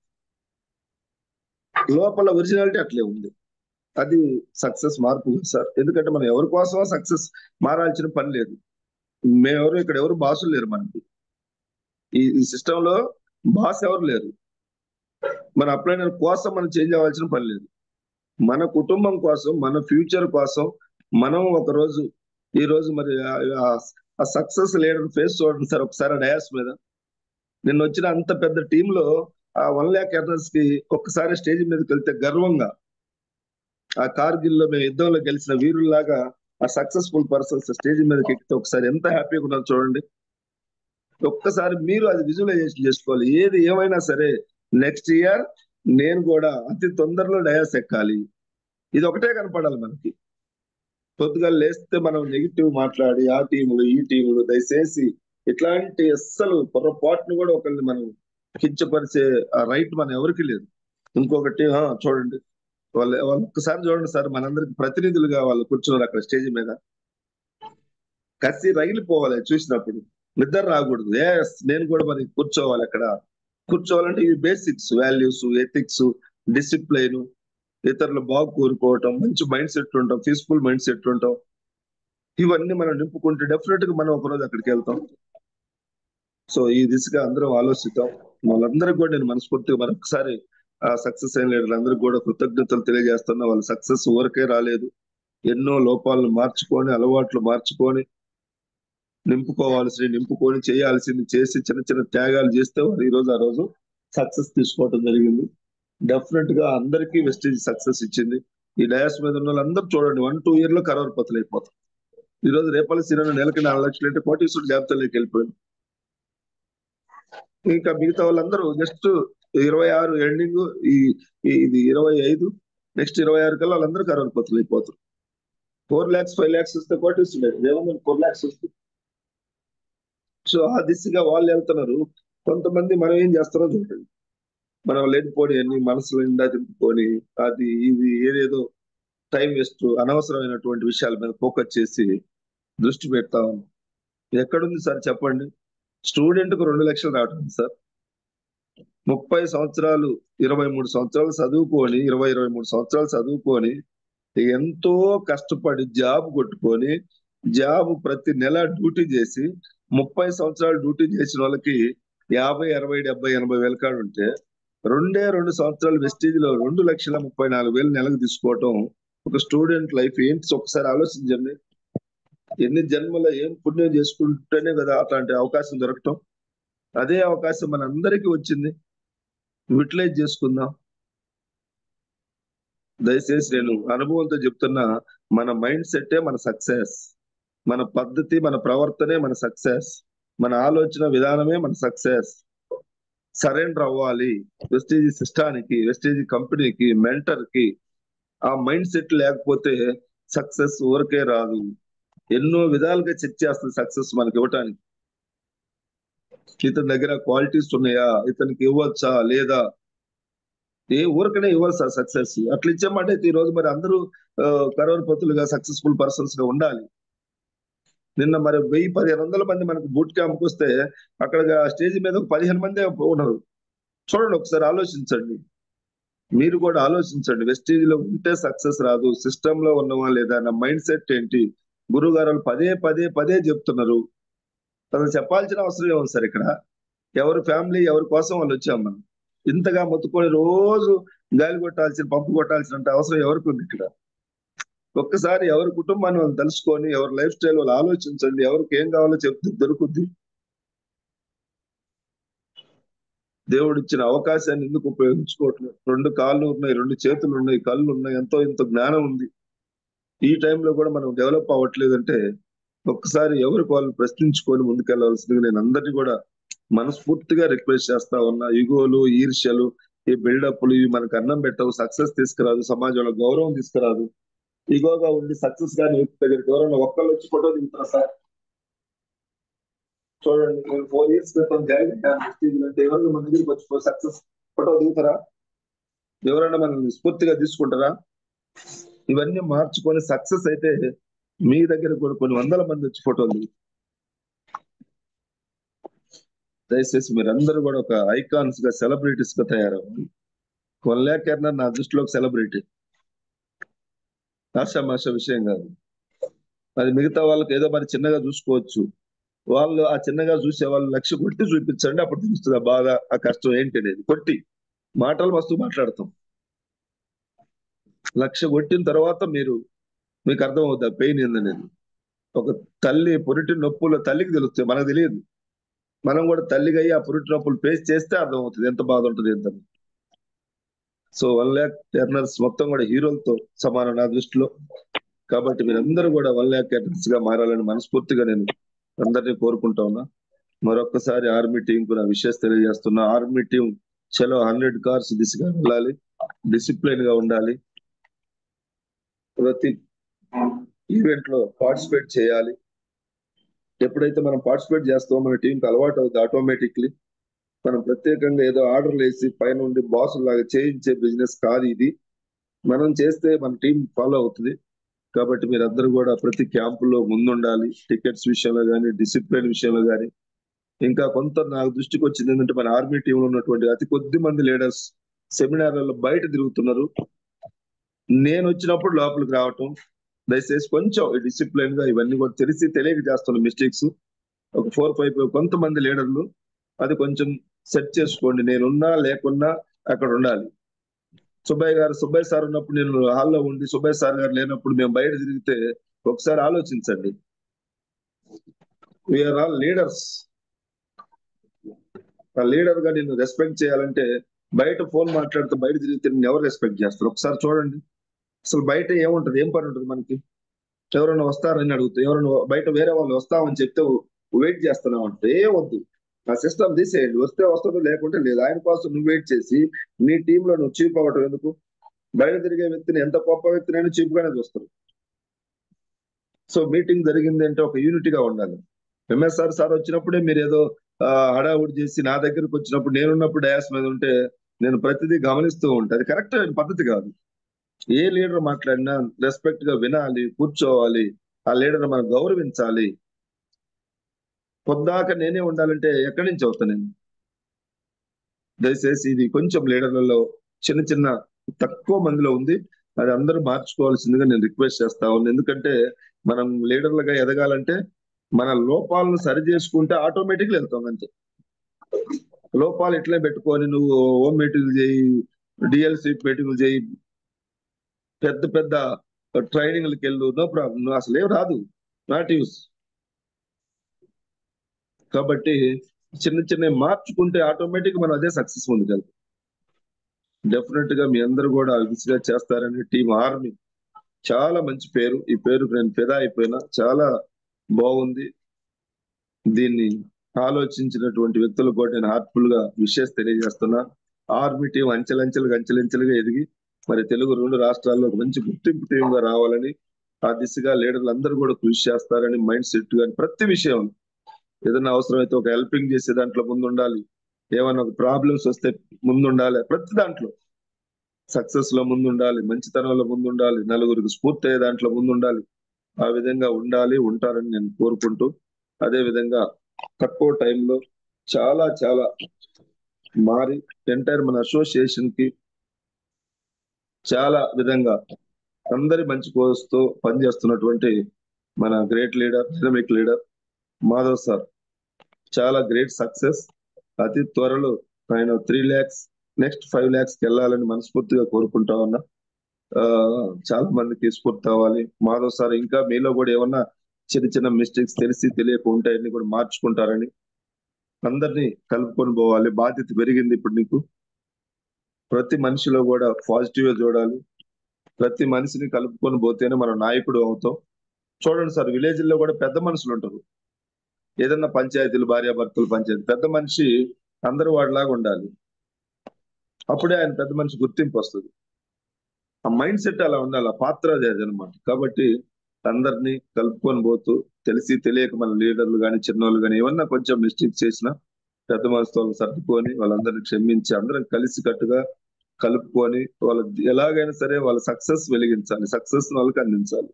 లోపల ఒరిజినాలిటీ అట్లే ఉంది. అది సక్సెస్ మార్పు సార్. ఎందుకంటే మనం ఎవరి కోసమో సక్సెస్ మారాల్సిన పని లేదు. మేమెవరు ఇక్కడ ఎవరు బాసులు లేరు మనకి. ఈ సిస్టమ్ లో బాస్ ఎవరు లేరు. మన అప్లైనర్ కోసం మనం చేంజ్ అవ్వాల్సిన పని లేదు. మన కుటుంబం కోసం, మన ఫ్యూచర్ కోసం మనం ఒకరోజు, ఈ రోజు మరి ఆ సక్సెస్ లీడర్ ఫేస్ చూడండి సార్ ఒకసారి డయాస్ మీద. నిన్న వచ్చిన అంత పెద్ద టీంలో ఆ 1 lakh ఎర్నర్స్ కి ఒక్కసారి స్టేజ్ మీదకి వెళ్తే గర్వంగా, ఆ కార్గిల్ లో మేము యుద్ధంలో గెలిచిన వీరుల్లాగా ఆ సక్సెస్ఫుల్ పర్సన్స్ స్టేజ్ మీదకి ఎక్కితే ఒకసారి ఎంత హ్యాపీగా ఉన్నారు చూడండి. ఒక్కసారి మీరు అది విజువలైజేషన్ చేసుకోవాలి. ఏది ఏమైనా సరే నెక్స్ట్ ఇయర్ నేను కూడా అతి తొందరలో డయాస్ ఎక్కాలి, ఇది ఒకటే కనపడాలి మనకి. పొద్దుగా లేస్తే మనం నెగిటివ్ మాట్లాడి ఆ టీములు ఈ టీములు, దయచేసి ఇట్లాంటి అస్సలు పొరపాటును కూడా ఒకరిని మనం కించపరిచే ఆ రైట్ మన ఎవరికి లేదు. ఇంకొకటి చూడండి, వాళ్ళు ఒక్కసారి చూడండి సార్, మనందరికి ప్రతినిధులుగా వాళ్ళు కూర్చున్నారు అక్కడ స్టేజ్ మీద. కసి రగిలిపోవాలి చూసినప్పుడు, నిద్ర రాకూడదు. నేను కూడా మరి కూర్చోవాలి అక్కడ. కూర్చోవాలంటే ఇవి బేసిక్స్, వాల్యూస్, ఎథిక్స్, డిసిప్లైన్, ఇతరులు బాగు కోరుకోవటం, మంచి మైండ్ సెట్ ఉంటాం, పీస్ఫుల్ మైండ్ సెట్ ఉంటాం. ఇవన్నీ మనం నింపుకుంటే డెఫినెట్ గా మనం ఒకరోజు అక్కడికి వెళ్తాం. సో ఈ దిశగా అందరం ఆలోచిద్దాం. వాళ్ళందరికీ కూడా నేను మనస్ఫూర్తిగా మరొకసారి సక్సెస్ అయిన లీడర్లందరికీ కూడా కృతజ్ఞతలు తెలియజేస్తున్నా. వాళ్ళ సక్సెస్ ఊరికే రాలేదు, ఎన్నో లోపాలను మార్చుకొని, అలవాట్లు మార్చుకొని, నింపుకొని చేయాల్సింది చేసి చిన్న చిన్న త్యాగాలు చేస్తే వారు ఈ రోజు ఆ రోజు సక్సెస్ తీసుకోవడం జరిగింది. డెఫినెట్ గా అందరికీ వెస్టేజ్ సక్సెస్ ఇచ్చింది. ఈ డయాస్ మీద ఉన్న వాళ్ళందరూ చూడండి 1-2 years లో కరోర్పతులు అయిపోతారు. ఈ రోజు రేపల్లి శ్రీరామ్ నెలకి 4 లక్షలు అంటే కోటీశ్వరుడు జాబితాలోకి వెళ్ళిపోయింది. ఇంకా మిగతా వాళ్ళందరూ జస్ట్ 26 ఎండింగ్, ఇది 25, నెక్స్ట్ 26 కల్లా వాళ్ళందరూ కరోర్పతులు అయిపోతారు. 4 lakhs 5 lakhs వస్తే కోటీశ్వరుడు, ఏమన్నా 4 lakhs వస్తుంది. సో ఆ దిశగా వాళ్ళు వెళ్తున్నారు. కొంతమంది మనం ఏం చేస్తారో చూడండి, మనం లేనిపోని అన్ని మనసులో నిండా తిప్పుకొని అది ఇది ఏదేదో టైం వేస్ట్, అనవసరమైనటువంటి విషయాల మీద ఫోకస్ చేసి దృష్టి పెడతా ఉన్నాం. ఎక్కడుంది సార్ చెప్పండి? స్టూడెంట్ కు 2 లక్షలు రావటం సార్. 30 సంవత్సరాలు 23 సంవత్సరాలు చదువుకొని 23 సంవత్సరాలు చదువుకొని ఎంతో కష్టపడి జాబ్ కొట్టుకొని, జాబ్ ప్రతి నెల డ్యూటీ చేసి 30 సంవత్సరాలు డ్యూటీ చేసిన వాళ్ళకి 50, 60, 70, 80 వేల కాడు ఉంటే 2 సంవత్సరాలు వెస్టేజ్ లో 2,34,000 నెలకు తీసుకోవటం ఒక స్టూడెంట్ లైఫ్ ఏంటి ఒకసారి ఆలోచించండి. ఎన్ని జన్మలో ఏం పుణ్యం చేసుకుంటేనే కదా అట్లాంటి అవకాశం దొరకటం. అదే అవకాశం మన అందరికీ వచ్చింది, యూటిలైజ్ చేసుకుందాం. దయచేసి నేను అనుభవంతో చెప్తున్నా, మన మైండ్ సెట్టే మన సక్సెస్, మన పద్ధతి, మన ప్రవర్తనే మన సక్సెస్, మన ఆలోచన విధానమే మన సక్సెస్. సరెండర్ అవ్వాలి వెస్టేజ్ సిస్టానికి, వెస్టేజ్ కంపెనీకి, మెంటర్ కి. ఆ మైండ్ సెట్ లేకపోతే సక్సెస్ ఊరికే రాదు. ఎన్నో విధాలుగా చెక్ చేస్తుంది సక్సెస్ మనకి ఇవ్వటానికి. ఇతని దగ్గర క్వాలిటీస్ ఉన్నాయా, ఇతనికి ఇవ్వచ్చా లేదా, ఏ ఊరికనే ఇవ్వాలి సార్ సక్సెస్. అట్లా ఇచ్చామంటే ఈ రోజు మరి అందరూ కరోర్పతులుగా సక్సెస్ఫుల్ పర్సన్స్ గా ఉండాలి. నిన్న మరి 1000-1500 మంది మనకు బూట్ క్యాంప్కి వస్తే అక్కడ స్టేజ్ మీద 15 మందే ఉన్నారు. చూడండి ఒకసారి ఆలోచించండి. మీరు కూడా ఆలోచించండి. వెస్టీజ్ లో ఉంటే సక్సెస్ రాదు, సిస్టమ్ లో ఉన్నవా లేదా నా మైండ్ సెట్ ఏంటి. గురువు గారు పదే పదే పదే చెప్తున్నారు. అసలు చెప్పాల్సిన అవసరం ఏముంది సార్ ఇక్కడ? ఎవరి ఫ్యామిలీ ఎవరి కోసం వాళ్ళు వచ్చాం మనం. ఇంతగా మొత్తుకొని రోజు గాలి కొట్టాల్సిన పంపు కొట్టాల్సిన అవసరం ఎవరికి ఉంది ఇక్కడ? ఒక్కసారి ఎవరి కుటుంబాన్ని వాళ్ళు తెలుసుకొని ఎవరి లైఫ్ స్టైల్ వాళ్ళు ఆలోచించండి. ఎవరికి ఏం కావాలో చెప్తే దొరుకుద్ది. దేవుడు ఇచ్చిన అవకాశాన్ని ఎందుకు ఉపయోగించుకోవట్లేదు? 2 కాళ్ళు ఉన్నాయి, 2 చేతులు ఉన్నాయి, కళ్ళు ఉన్నాయి, ఎంతో ఇంత జ్ఞానం ఉంది. ఈ టైంలో కూడా మనం డెవలప్ అవ్వట్లేదంటే ఒక్కసారి ఎవరికి వాళ్ళు ప్రశ్నించుకొని ముందుకెళ్లాల్సిందిగా నేను అందరినీ కూడా మనస్ఫూర్తిగా రిక్వెస్ట్ చేస్తా ఉన్నా. ఇగోలు, ఈర్ష్యలు, ఈ బిల్డప్లు ఇవి మనకు అన్నం పెట్టవు, సక్సెస్ తీసుకురాదు, సమాజంలో గౌరవం తీసుకురాదు. ఇగోగా ఉండి సక్సెస్ గాని వ్యక్తి దగ్గరికి ఎవరైనా ఒక్కళ్ళు వచ్చి ఫోటో దిగుతారా సార్? చూడండి, నేను 4 years క్రితం జాయిన్ అయ్యాను అంటే ఎవరైనా మన దగ్గరికి వచ్చి సక్సెస్ ఫోటో దిగుతారా? ఎవరైనా మనల్ని స్ఫూర్తిగా తీసుకుంటారా? ఇవన్నీ మార్చుకొని సక్సెస్ అయితే మీ దగ్గర కూడా కొన్ని వందల మంది వచ్చి ఫోటోలు దిగుతారు. దయచేసి మీరందరూ కూడా ఒక ఐకాన్స్ గా, సెలబ్రిటీస్ గా తయారవ్వాలి. 1 lakh ఎర్నర్ నా దృష్టిలో ఒక సెలబ్రిటీ. ఆషామాష విషయం కాదు అది. మిగతా వాళ్ళకి ఏదో మరి చిన్నగా చూసుకోవచ్చు. వాళ్ళు ఆ చిన్నగా చూసే వాళ్ళు 1,00,000 కొట్టి చూపించండి, అప్పుడు తెలుస్తుంది ఆ బాధ, ఆ కష్టం ఏంటి అనేది. కొట్టి మాటలు మస్తు మాట్లాడతాం. 1,00,000 కొట్టిన తర్వాత మీకు అర్థం అవుతుంది పెయిన్ ఏందనేది. ఒక తల్లి పురిటి నొప్పులు తల్లికి తెలుస్తాయి, మనకు తెలియదు. మనం కూడా తల్లిగా అయ్యి ఆ పురిటి నొప్పులు ఫేస్ చేస్తే అర్థం అవుతుంది ఎంత బాధ ఉంటుంది ఎంత. సో 1 lakh ఎర్నర్స్ మొత్తం కూడా హీరోలతో సమానం నా దృష్టిలో. కాబట్టి మీరందరూ కూడా 1 lakh ఎర్నర్స్ గా మారాలని మనస్ఫూర్తిగా నేను అందరినీ కోరుకుంటా ఉన్నా. మరొక్కసారి ఆర్మీ టీం కు నా విషయం తెలియజేస్తున్నా. ఆర్మీ టీం చలో 100 కార్స్ దిశగా వెళ్ళాలి, డిసిప్లిన్ గా ఉండాలి, ప్రతి ఈవెంట్ లో పార్టిసిపేట్ చేయాలి. ఎప్పుడైతే మనం పార్టిసిపేట్ చేస్తామో మన టీంకి అలవాటు అవుతుంది ఆటోమేటిక్లీ. మనం ప్రత్యేకంగా ఏదో ఆర్డర్లు వేసి పైన ఉండి బాసులు లాగా చేయించే బిజినెస్ కాదు ఇది. మనం చేస్తే మన టీం ఫాలో అవుతుంది. కాబట్టి మీరందరూ కూడా ప్రతి క్యాంపులో ముందుండాలి. టికెట్స్ విషయంలో కానీ, డిసిప్లిన్ విషయంలో కానీ. ఇంకా కొంత నాకు దృష్టికి వచ్చింది ఏంటంటే మన ఆర్మీ టీంలో ఉన్నటువంటి అతి కొద్ది మంది లీడర్స్ సెమినార్లలో బయట తిరుగుతున్నారు. నేను వచ్చినప్పుడు లోపలికి రావటం. దయచేసి కొంచెం డిసిప్లిన్ గా ఇవన్నీ కూడా తెలియక చేస్తున్న మిస్టేక్స్ ఒక 4-5 కొంతమంది లీడర్లు అది కొంచెం సెట్ చేసుకోండి. నేనున్నా లేకున్నా అక్కడ ఉండాలి. సుబ్బయ్య సార్ ఉన్నప్పుడు నేను హాల్లో ఉండి, సుబ్బయ్య సార్ గారు లేనప్పుడు మేము బయట తిరిగితే ఒకసారి ఆలోచించండి. We're all leaders. ఆ లీడర్ గా నేను రెస్పెక్ట్ చేయాలంటే బయట ఫోన్ మాట్లాడుతూ బయట తిరిగితే నేను ఎవరు రెస్పెక్ట్ చేస్తారు? ఒకసారి చూడండి. అసలు బయట ఏముంటది, ఏం పని ఉంటుంది మనకి? ఎవరైనా వస్తారని అడుగుతా, ఎవరైనా బయట వేరే వాళ్ళు వస్తామని చెప్తే వెయిట్ చేస్తున్నావు అంటే వద్దు. ఆ సిస్టమ్ తీసేయండి. వస్తే వస్తుందో లేకుంటే లేదు. ఆయన కోసం నువ్వు వెయిట్ చేసి నీ టీంలో నువ్వు చీప్ అవ్వటం ఎందుకు? బయట తిరిగే వ్యక్తిని ఎంత గొప్ప వ్యక్తినైనా చీప్ గానే చూస్తారు. సో మీటింగ్ జరిగింది అంటే ఒక యూనిటీగా ఉండాలి. ఎంఎస్ఆర్ సార్ వచ్చినప్పుడే మీరు ఏదో హడావుడి చేసి నా దగ్గరకు వచ్చినప్పుడు నేనున్నప్పుడు డయాస్ మీద ఉంటే నేను ప్రతిదీ గమనిస్తూ ఉంటాను. అది కరెక్ట్ పద్ధతి కాదు. ఏ లీడర్ మాట్లాడినా రెస్పెక్ట్ గా వినాలి, కూర్చోవాలి. ఆ లీడర్ మనం గౌరవించాలి. పొద్దాక నేనే ఉండాలంటే ఎక్కడి నుంచి అవుతా నేను? దయచేసి ఇది కొంచెం లీడర్లలో చిన్న తక్కువ మందిలో ఉంది. అది అందరూ మార్చుకోవాల్సిందిగా నేను రిక్వెస్ట్ చేస్తా ఉన్నాను. ఎందుకంటే మనం లీడర్లుగా ఎదగాలంటే మన లోపాలను సరి చేసుకుంటే ఆటోమేటిక్గా వెళ్తాం అంతే. లోపాలు ఇట్లే పెట్టుకొని నువ్వు హోమ్ మీటింగ్లు చేయి, డిఎల్సి మీటింగ్లు చేయి, పెద్ద ట్రైనింగ్లకు వెళ్ళు, నో ప్రాబ్లం. నువ్వు అసలు ఏం రాదు, నాట్ యూస్. కాబట్టి చిన్న మార్చుకుంటే ఆటోమేటిక్ మనం అదే సక్సెస్ ముందుకెళ్తాం. డెఫినెట్ గా మీ అందరూ కూడా విసిగా చేస్తారని టీం ఆర్మీ చాలా మంచి పేరు. ఈ పేరుకు నేను ఫిదా అయిపోయినా. చాలా బాగుంది. దీన్ని ఆలోచించినటువంటి వ్యక్తులు కూడా నేను హార్ట్ఫుల్ గా విషెస్ తెలియజేస్తున్నా. ఆర్మీ టీం అంచెలంచెలుగా ఎదిగి మరి తెలుగు 2 రాష్ట్రాల్లో ఒక మంచి గుర్తింపు టీం గా రావాలని, ఆ దిశగా లీడర్లు అందరూ కూడా కృషి చేస్తారని మైండ్ సెట్ గా ప్రతి విషయం ఏదైనా అవసరమైతే ఒక హెల్పింగ్ చేసే దాంట్లో ముందుండాలి. ఏమైనా ఒక ప్రాబ్లమ్స్ వస్తే ముందుండాలి. ప్రతి దాంట్లో సక్సెస్ లో ముందుండాలి, మంచితనంలో ముందుండాలి, నలుగురికి స్ఫూర్తి అయ్యే దాంట్లో ముందుండాలి. ఆ విధంగా ఉంటారని నేను కోరుకుంటూ, అదే విధంగా తక్కువ టైంలో చాలా మారి ఎంటైర్ మన అసోసియేషన్ కి చాలా విధంగా అందరి మంచి కోరుస్తూ పనిచేస్తున్నటువంటి మన great leader, dynamic leader Madhav sir చాలా గ్రేట్ సక్సెస్. అతి త్వరలో ఆయన 3 lakhs నెక్స్ట్ 5 lakhs కి వెళ్ళాలని మనస్ఫూర్తిగా కోరుకుంటా ఉన్నా. చాలా మందికి స్ఫూర్తి అవ్వాలి. మాధవ్ సార్ ఇంకా మీలో కూడా ఏమన్నా చిన్న చిన్న మిస్టేక్స్ తెలిసి తెలియక ఉంటాయని కూడా మార్చుకుంటారని, అందరినీ కలుపుకొని పోవాలి. బాధ్యత పెరిగింది ఇప్పుడు నీకు. ప్రతి మనిషిలో కూడా పాజిటివ్ చూడాలి. ప్రతి మనిషిని కలుపుకొని పోతేనే మనం నాయకుడు అవుతాం. చూడండి సార్, విలేజ్ లో కూడా పెద్ద మనుషులు ఉంటారు. ఏదన్నా పంచాయతీలు, భార్యాభర్తలు పంచాయతీ, పెద్ద మనిషి అందరూ వాడిలాగా ఉండాలి. అప్పుడే ఆయన పెద్ద మనిషి గుర్తింపు వస్తుంది. ఆ మైండ్ సెట్ అలా ఉండాలి, ఆ పాత్ర అది అనమాట. కాబట్టి అందరినీ కలుపుకొని పోతూ తెలిసి తెలియక మన లీడర్లు కానీ చిన్నోళ్ళు కానీ ఏమన్నా కొంచెం మిస్టేక్ చేసినా పెద్ద మనసుతో సర్దుకొని వాళ్ళందరినీ క్షమించి అందరం కలిసి కట్టుగా కలుపుకొని వాళ్ళ ఎలాగైనా సరే వాళ్ళ సక్సెస్ వెలిగించాలి, సక్సెస్ వాళ్ళకి అందించాలి.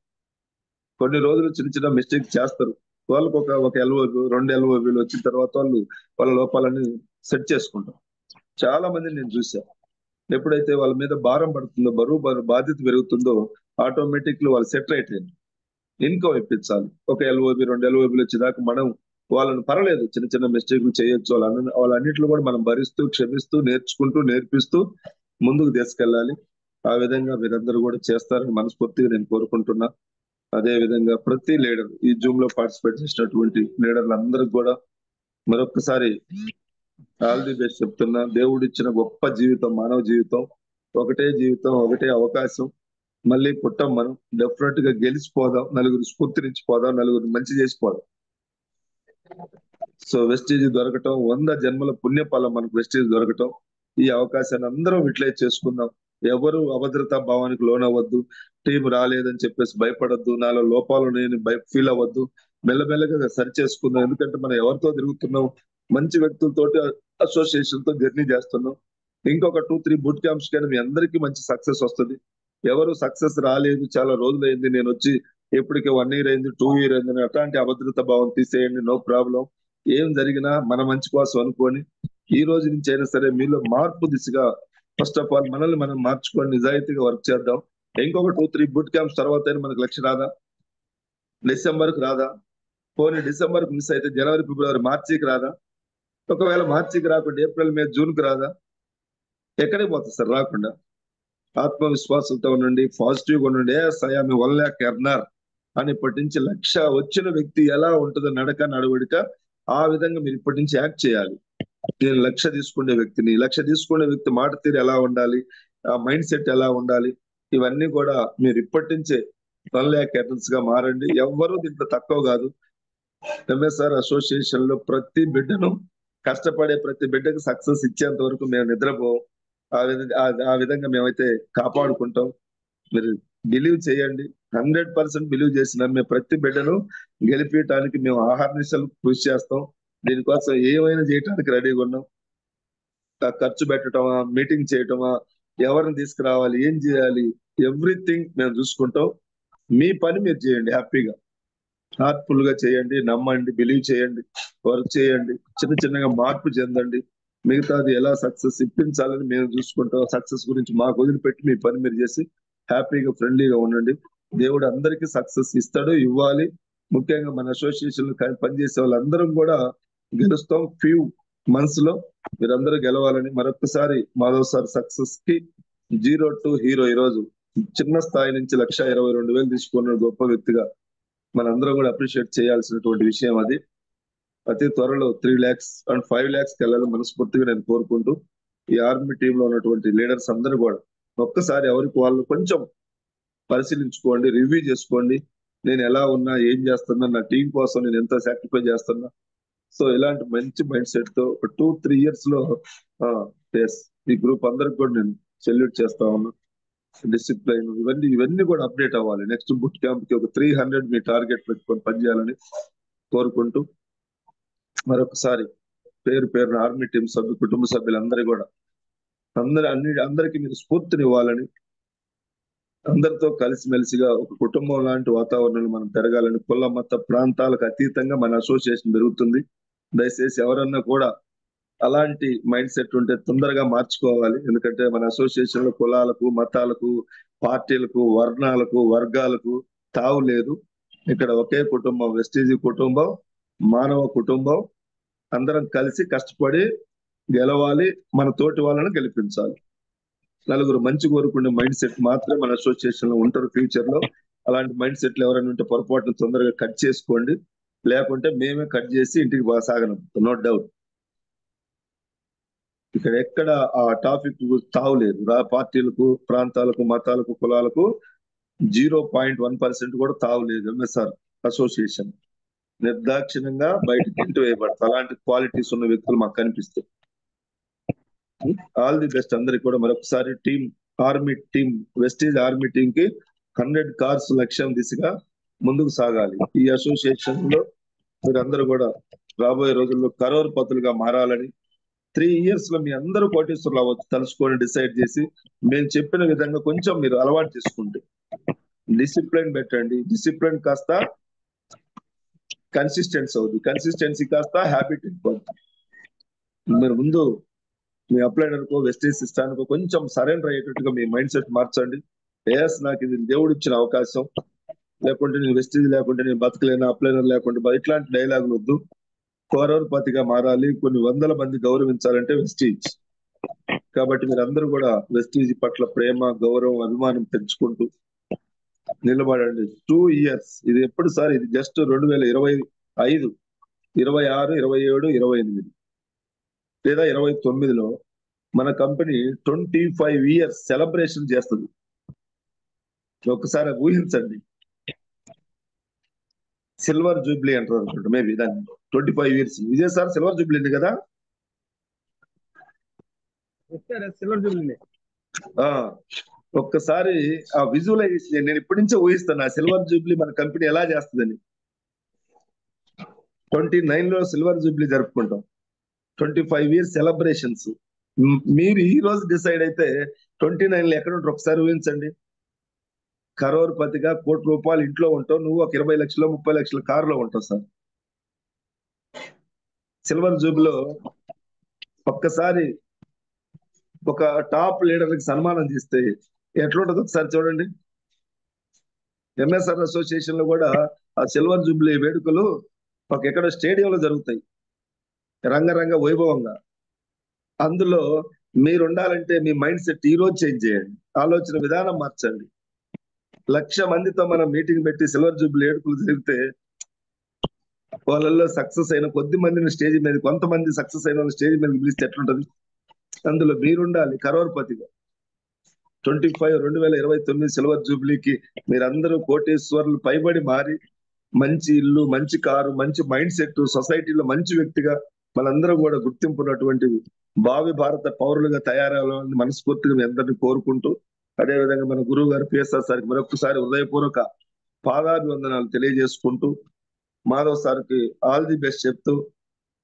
కొన్ని రోజులు చిన్న చిన్న మిస్టేక్ చేస్తారు. వాళ్ళకి ఒక ఎల్ఓబి 2 ఎల్ఓబిలు వచ్చిన తర్వాత వాళ్ళు వాళ్ళ లోపాలని సెట్ చేసుకుంటారు. చాలా మంది నేను చూశాను. ఎప్పుడైతే వాళ్ళ మీద భారం పడుతుందో, బాధ్యత పెరుగుతుందో ఆటోమేటిక్లీ వాళ్ళు సెట్ అయిపోయింది. ఇన్కమ్ ఇప్పించాలి. ఒక ఎల్ఓబి 2 ఎల్ఓబిలు వచ్చేదాకా మనం వాళ్ళని పర్లేదు, చిన్న చిన్న మిస్టేక్లు చేయొచ్చు, వాళ్ళన్నింటిలో కూడా మనం భరిస్తూ క్షమిస్తూ నేర్చుకుంటూ నేర్పిస్తూ ముందుకు తీసుకెళ్ళాలి. ఆ విధంగా మీరందరూ కూడా చేస్తారని మనస్ఫూర్తిగా నేను కోరుకుంటున్నా. అదే విధంగా ప్రతి లీడర్, ఈ జూమ్ లో పార్టిసిపేట్ చేసినటువంటి లీడర్లు అందరికి కూడా మరొకసారి ఆల్ ది బెస్ట్ చెప్తున్నా. దేవుడు ఇచ్చిన గొప్ప జీవితం, మానవ జీవితం, ఒకటే జీవితం, ఒకటే అవకాశం. మళ్ళీ పుట్టం మనం. డెఫినెట్ గా గెలిచిపోదాం, నలుగురు స్ఫూర్తినిచ్చిపోదాం, నలుగురు మంచి చేసిపోదాం. సో వెస్టేజ్ దొరకటం 100 జన్మల పుణ్యఫలం మనకు వెస్టేజ్ దొరకటం. ఈ అవకాశాన్ని అందరం యూటిలైజ్ చేసుకుందాం. ఎవరు అభద్రతా భావానికి లోనవ్వద్దు. టీం రాలేదని చెప్పేసి భయపడద్దు, నాలో లోపాలు నేను ఫీల్ అవ్వద్దు. మెల్లమెల్లగా సరి చేసుకుందాం. ఎందుకంటే మనం ఎవరితో తిరుగుతున్నాం, మంచి వ్యక్తులతోటి అసోసియేషన్ తో జర్నీ చేస్తున్నాం. ఇంకొక 2-3 బూట్ క్యాంప్స్ కానీ మీ అందరికీ మంచి సక్సెస్ వస్తుంది. ఎవరు సక్సెస్ రాలేదు, చాలా రోజులైంది, నేను వచ్చి ఎప్పటికే 1 year అయింది, 2 year అయింది, అట్లాంటి అభద్రత భావం తీసేయండి. No problem. ఏం జరిగినా మన మంచి కోసం అనుకొని ఈ రోజు నుంచి అయినా సరే మీలో మార్పు దిశగా ఫస్ట్ ఆఫ్ ఆల్ మనల్ని మనం మార్చుకొని నిజాయితీగా వర్క్ చేద్దాం. ఇంకొక 2-3 బూట్ క్యాంప్స్ తర్వాత మనకు లక్ష్యం రాదా? డిసెంబర్కి రాదా? పోనీ డిసెంబర్కి మిస్ అయితే జనవరి, ఫిబ్రవరి, మార్చికి రాదా? ఒకవేళ మార్చికి రాకుండా ఏప్రిల్, మే, జూన్కి రాదా? ఎక్కడికి పోతుంది సార్ రాకుండా? ఆత్మవిశ్వాసంతో ఉండండి, పాజిటివ్గా ఉండండి. ఐఎమ్ 1 lakh ఎర్నర్ అని ఇప్పటి నుంచి 1,00,000 వచ్చిన వ్యక్తి ఎలా ఉంటుందో నడక నడవడిక, ఆ విధంగా మీరు ఇప్పటి నుంచి యాక్ట్ చేయాలి. నేను 1,00,000 తీసుకునే వ్యక్తిని, 1,00,000 తీసుకునే వ్యక్తి మాట తీరు ఎలా ఉండాలి, ఆ మైండ్ సెట్ ఎలా ఉండాలి, ఇవన్నీ కూడా మీరు ఇప్పటి నుంచే 1 lakh ఎర్నర్స్ గా మారండి. ఎవ్వరూ దీంట్లో తక్కువ కాదు. ఎంఎస్ఆర్ అసోసియేషన్ లో ప్రతి బిడ్డను, కష్టపడే ప్రతి బిడ్డకు సక్సెస్ ఇచ్చేంత వరకు మేము నిద్రపోం. ఆ విధంగా మేమైతే కాపాడుకుంటాం. మీరు బిలీవ్ చేయండి. 100% బిలీవ్ చేసి నమ్మే ప్రతి బిడ్డను గెలిపించడానికి మేము ఆహార్నిశలు కృషి చేస్తాం. దీనికోసం ఏమైనా చేయడానికి రెడీగా ఉన్నాం. ఖర్చు పెట్టడమా, మీటింగ్ చేయటమా, ఎవరిని తీసుకురావాలి, ఏం చేయాలి, ఎవ్రీథింగ్ మేము చూసుకుంటాం. మీ పని మీరు చేయండి, హ్యాపీగా హార్ట్ఫుల్ గా చేయండి, నమ్మండి, బిలీవ్ చేయండి, వర్క్ చేయండి, చిన్న చిన్నగా మార్పు చెందండి. మిగతాది ఎలా సక్సెస్ ఇప్పించాలని మేము చూసుకుంటాం. సక్సెస్ గురించి మాకు వదిలిపెట్టి మీ పని మీరు చేసి హ్యాపీగా ఫ్రెండ్లీగా ఉండండి. దేవుడు అందరికీ సక్సెస్ ఇస్తాడు, ఇవ్వాలి. ముఖ్యంగా మన అసోసియేషన్ లో పనిచేసే వాళ్ళందరం కూడా గెలుస్తాం. ఫ్యూ మంత్స్ లో మీరందరూ గెలవాలని మరొకసారి మాధవ్ సార్ సక్సెస్ కి 0 to hero. ఈ రోజు చిన్న స్థాయి నుంచి 1,22,000 తీసుకున్న గొప్ప వ్యక్తిగా మనందరం కూడా అప్రిషియేట్ చేయాల్సినటువంటి విషయం అది. అతి త్వరలో 3 lakhs and 5 lakhs కి వెళ్ళాలని మనస్ఫూర్తిగా నేను కోరుకుంటూ, ఈ ఆర్మీ టీమ్ లో ఉన్నటువంటి లీడర్స్ అందరూ కూడా ఒక్కసారి ఎవరికి వాళ్ళు కొంచెం పరిశీలించుకోండి, రివ్యూ చేసుకోండి. నేను ఎలా ఉన్నా, ఏం చేస్తున్నా, నా టీం కోసం నేను ఎంత సాక్రిఫై చేస్తున్నా. సో ఇలాంటి మంచి మైండ్ సెట్ తో ఒక 2-3 years లో ఈ గ్రూప్ అందరికి కూడా నేను సెల్యూట్ చేస్తా ఉన్నా. డిసిప్లైన్ ఇవన్నీ కూడా అప్డేట్ అవ్వాలి. నెక్స్ట్ బుట్ క్యాంప్ కి ఒక 300 మీ టార్గెట్ పెట్టుకొని పనిచేయాలని కోరుకుంటూ, మరొకసారి పేరు పేరున ఆర్మీ టీం సభ్యు కుటుంబ సభ్యులందరూ కూడా అందరికీ మీరు స్ఫూర్తినివ్వాలని, అందరితో కలిసిమెలిసిగా ఒక కుటుంబం లాంటి వాతావరణంలో మనం పెరగాలని, కుల మత ప్రాంతాలకు అతీతంగా మన అసోసియేషన్ పెరుగుతుంది. దయచేసి ఎవరన్నా కూడా అలాంటి మైండ్ సెట్ ఉంటే తొందరగా మార్చుకోవాలి. ఎందుకంటే మన అసోసియేషన్ లో కులాలకు, మతాలకు, పార్టీలకు, వర్ణాలకు, వర్గాలకు తావు లేదు. ఇక్కడ ఒకే కుటుంబం, వెస్టీజీ కుటుంబం, మానవ కుటుంబం. అందరం కలిసి కష్టపడి గెలవాలి, మన తోటి వాళ్ళని గెలిపించాలి. నలుగురు మంచి కోరుకునే మైండ్ సెట్ మాత్రమే మన అసోసియేషన్ లో ఉంటారు ఫ్యూచర్ లో. అలాంటి మైండ్ సెట్లు ఎవరైనా ఉంటే పొరపాటును తొందరగా కట్ చేసుకోండి, లేకుంటే మేమే కట్ చేసి ఇంటికి సాగనం. No doubt. ఇక్కడ ఎక్కడ ఆ టాపిక్ తావులేదు. పార్టీలకు, ప్రాంతాలకు, మతాలకు, కులాలకు 0.1% కూడా తావులేదు. ఎంఎస్ఆర్ అసోసియేషన్ నిర్దాక్షిణ్యంగా బయట తింటూ వేయబడతారు. అలాంటి క్వాలిటీస్ ఉన్న వ్యక్తులు మాకు కనిపిస్తాయి. ఆల్ ది బెస్ట్ అందరికి కూడా. మరొకసారి army team, Vestige army team కి 100 కార్స్ లక్ష్యం దిశగా ముందుకు సాగాలి. ఈ అసోసియేషన్ లో మీరందరూ కూడా రాబోయే రోజుల్లో కరోర్పతులుగా మారాలని, 3 years లో మీ అందరూ కోటీశ్వరులు అవ్వచ్చు తలుచుకొని డిసైడ్ చేసి, మేము చెప్పిన విధంగా కొంచెం మీరు అలవాటు చేసుకుంటే, డిసిప్లిన్ పెట్టండి. డిసిప్లిన్ కాస్త కన్సిస్టెన్సీ అవుతుంది, కన్సిస్టెన్సీ కాస్త హ్యాబిట్ అయిపోతుంది. మీరు ముందు మీ అప్లైనర్కో, వెస్టీజ్ సిస్టానికో కొంచెం సరెండర్ అయ్యేటట్టుగా మీ మైండ్ సెట్ మార్చండి. ఎస్, నాకు ఇది దేవుడు ఇచ్చిన అవకాశం, లేకుంటే నేను వెస్టీజ్ లేకుంటే నేను బతకలేను, అప్లైనర్ లేకుంటే ఇట్లాంటి డైలాగులు వద్దు. కరోర్పతిగా మారాలి, కొన్ని వందల మంది గౌరవించాలంటే వెస్టీజ్. కాబట్టి మీరందరూ కూడా వెస్టీజ్ పట్ల ప్రేమ, గౌరవం, అభిమానం పెంచుకుంటూ నిలబడండి. 2 years ఇది ఎప్పుడు సార్? ఇది జస్ట్ 2025, 26, 27, 28 లేదా 29లో మన కంపెనీ 25 years సెలబ్రేషన్ చేస్తుంది. ఒకసారి ఊహించండి. సిల్వర్ జూబ్లీ అంటారు అనుకుంటా, మేబీ దాన్ని 25 years. Vijay sir silver jubilee కదా? Silver jubilee. ఒక్కసారి ఆ విజువలైజేషన్ నేను ఇప్పటి నుంచే ఊహిస్తాను, ఆ సిల్వర్ జూబ్లీ మన కంపెనీ ఎలా చేస్తుందని. 29లో సిల్వర్ జూబ్లీ జరుపుకుంటాం, 25 years సెలబ్రేషన్స్. మీరు ఈ రోజు డిసైడ్ అయితే 29లో ఎక్కడ ఉంటారు ఒకసారి ఊహించండి. కరోర్పతిగా ₹1,00,00,000 ఇంట్లో ఉంటావు, నువ్వు ఒక 20 లక్షలు 30 లక్షల కారులో ఉంటావు సార్. సిల్వర్ జూబ్లీలో ఒక్కసారి ఒక టాప్ లీడర్కి సన్మానం చేస్తే ఎట్లుంటది ఒకసారి చూడండి. ఎంఎస్ఆర్ అసోసియేషన్ లో కూడా ఆ సిల్వర్ జూబ్లీ వేడుకలు ఎక్కడో స్టేడియంలో జరుగుతాయి, రంగరంగ వైభవంగా. అందులో మీరు ఉండాలంటే మీ మైండ్ సెట్ ఈ రోజు చేంజ్ చేయండి, ఆలోచన విధానం మార్చండి. 1,00,000 మందితో మనం మీటింగ్ పెట్టి సిల్వర్ జూబ్లీ వేడుకలు జరిగితే వాళ్ళల్లో సక్సెస్ అయిన కొద్ది మందిని స్టేజ్ మీద, కొంతమంది సక్సెస్ అయిన స్టేజ్ మీద పిలిస్తే ఎట్లుంటది? అందులో మీరుండాలి కరోర్పతిగా. 2029 సిల్వర్ జూబ్లీకి మీరందరూ కోటేశ్వర్లు పైబడి మారి, మంచి ఇల్లు, మంచి కారు, మంచి మైండ్ సెట్, సొసైటీలో మంచి వ్యక్తిగా మనందరం కూడా గుర్తింపున్నటువంటి భావి భారత పౌరులుగా తయారవ్వాలని మనస్ఫూర్తిగా మీ అందరినీ కోరుకుంటూ, అదేవిధంగా మన గురువు గారు పిఎస్ఆర్ సార్కి మరొకసారి హృదయపూర్వక పాదాభివందనాలు తెలియజేసుకుంటూ, మాధవ్ సార్కి ఆల్ ది బెస్ట్ చెప్తూ,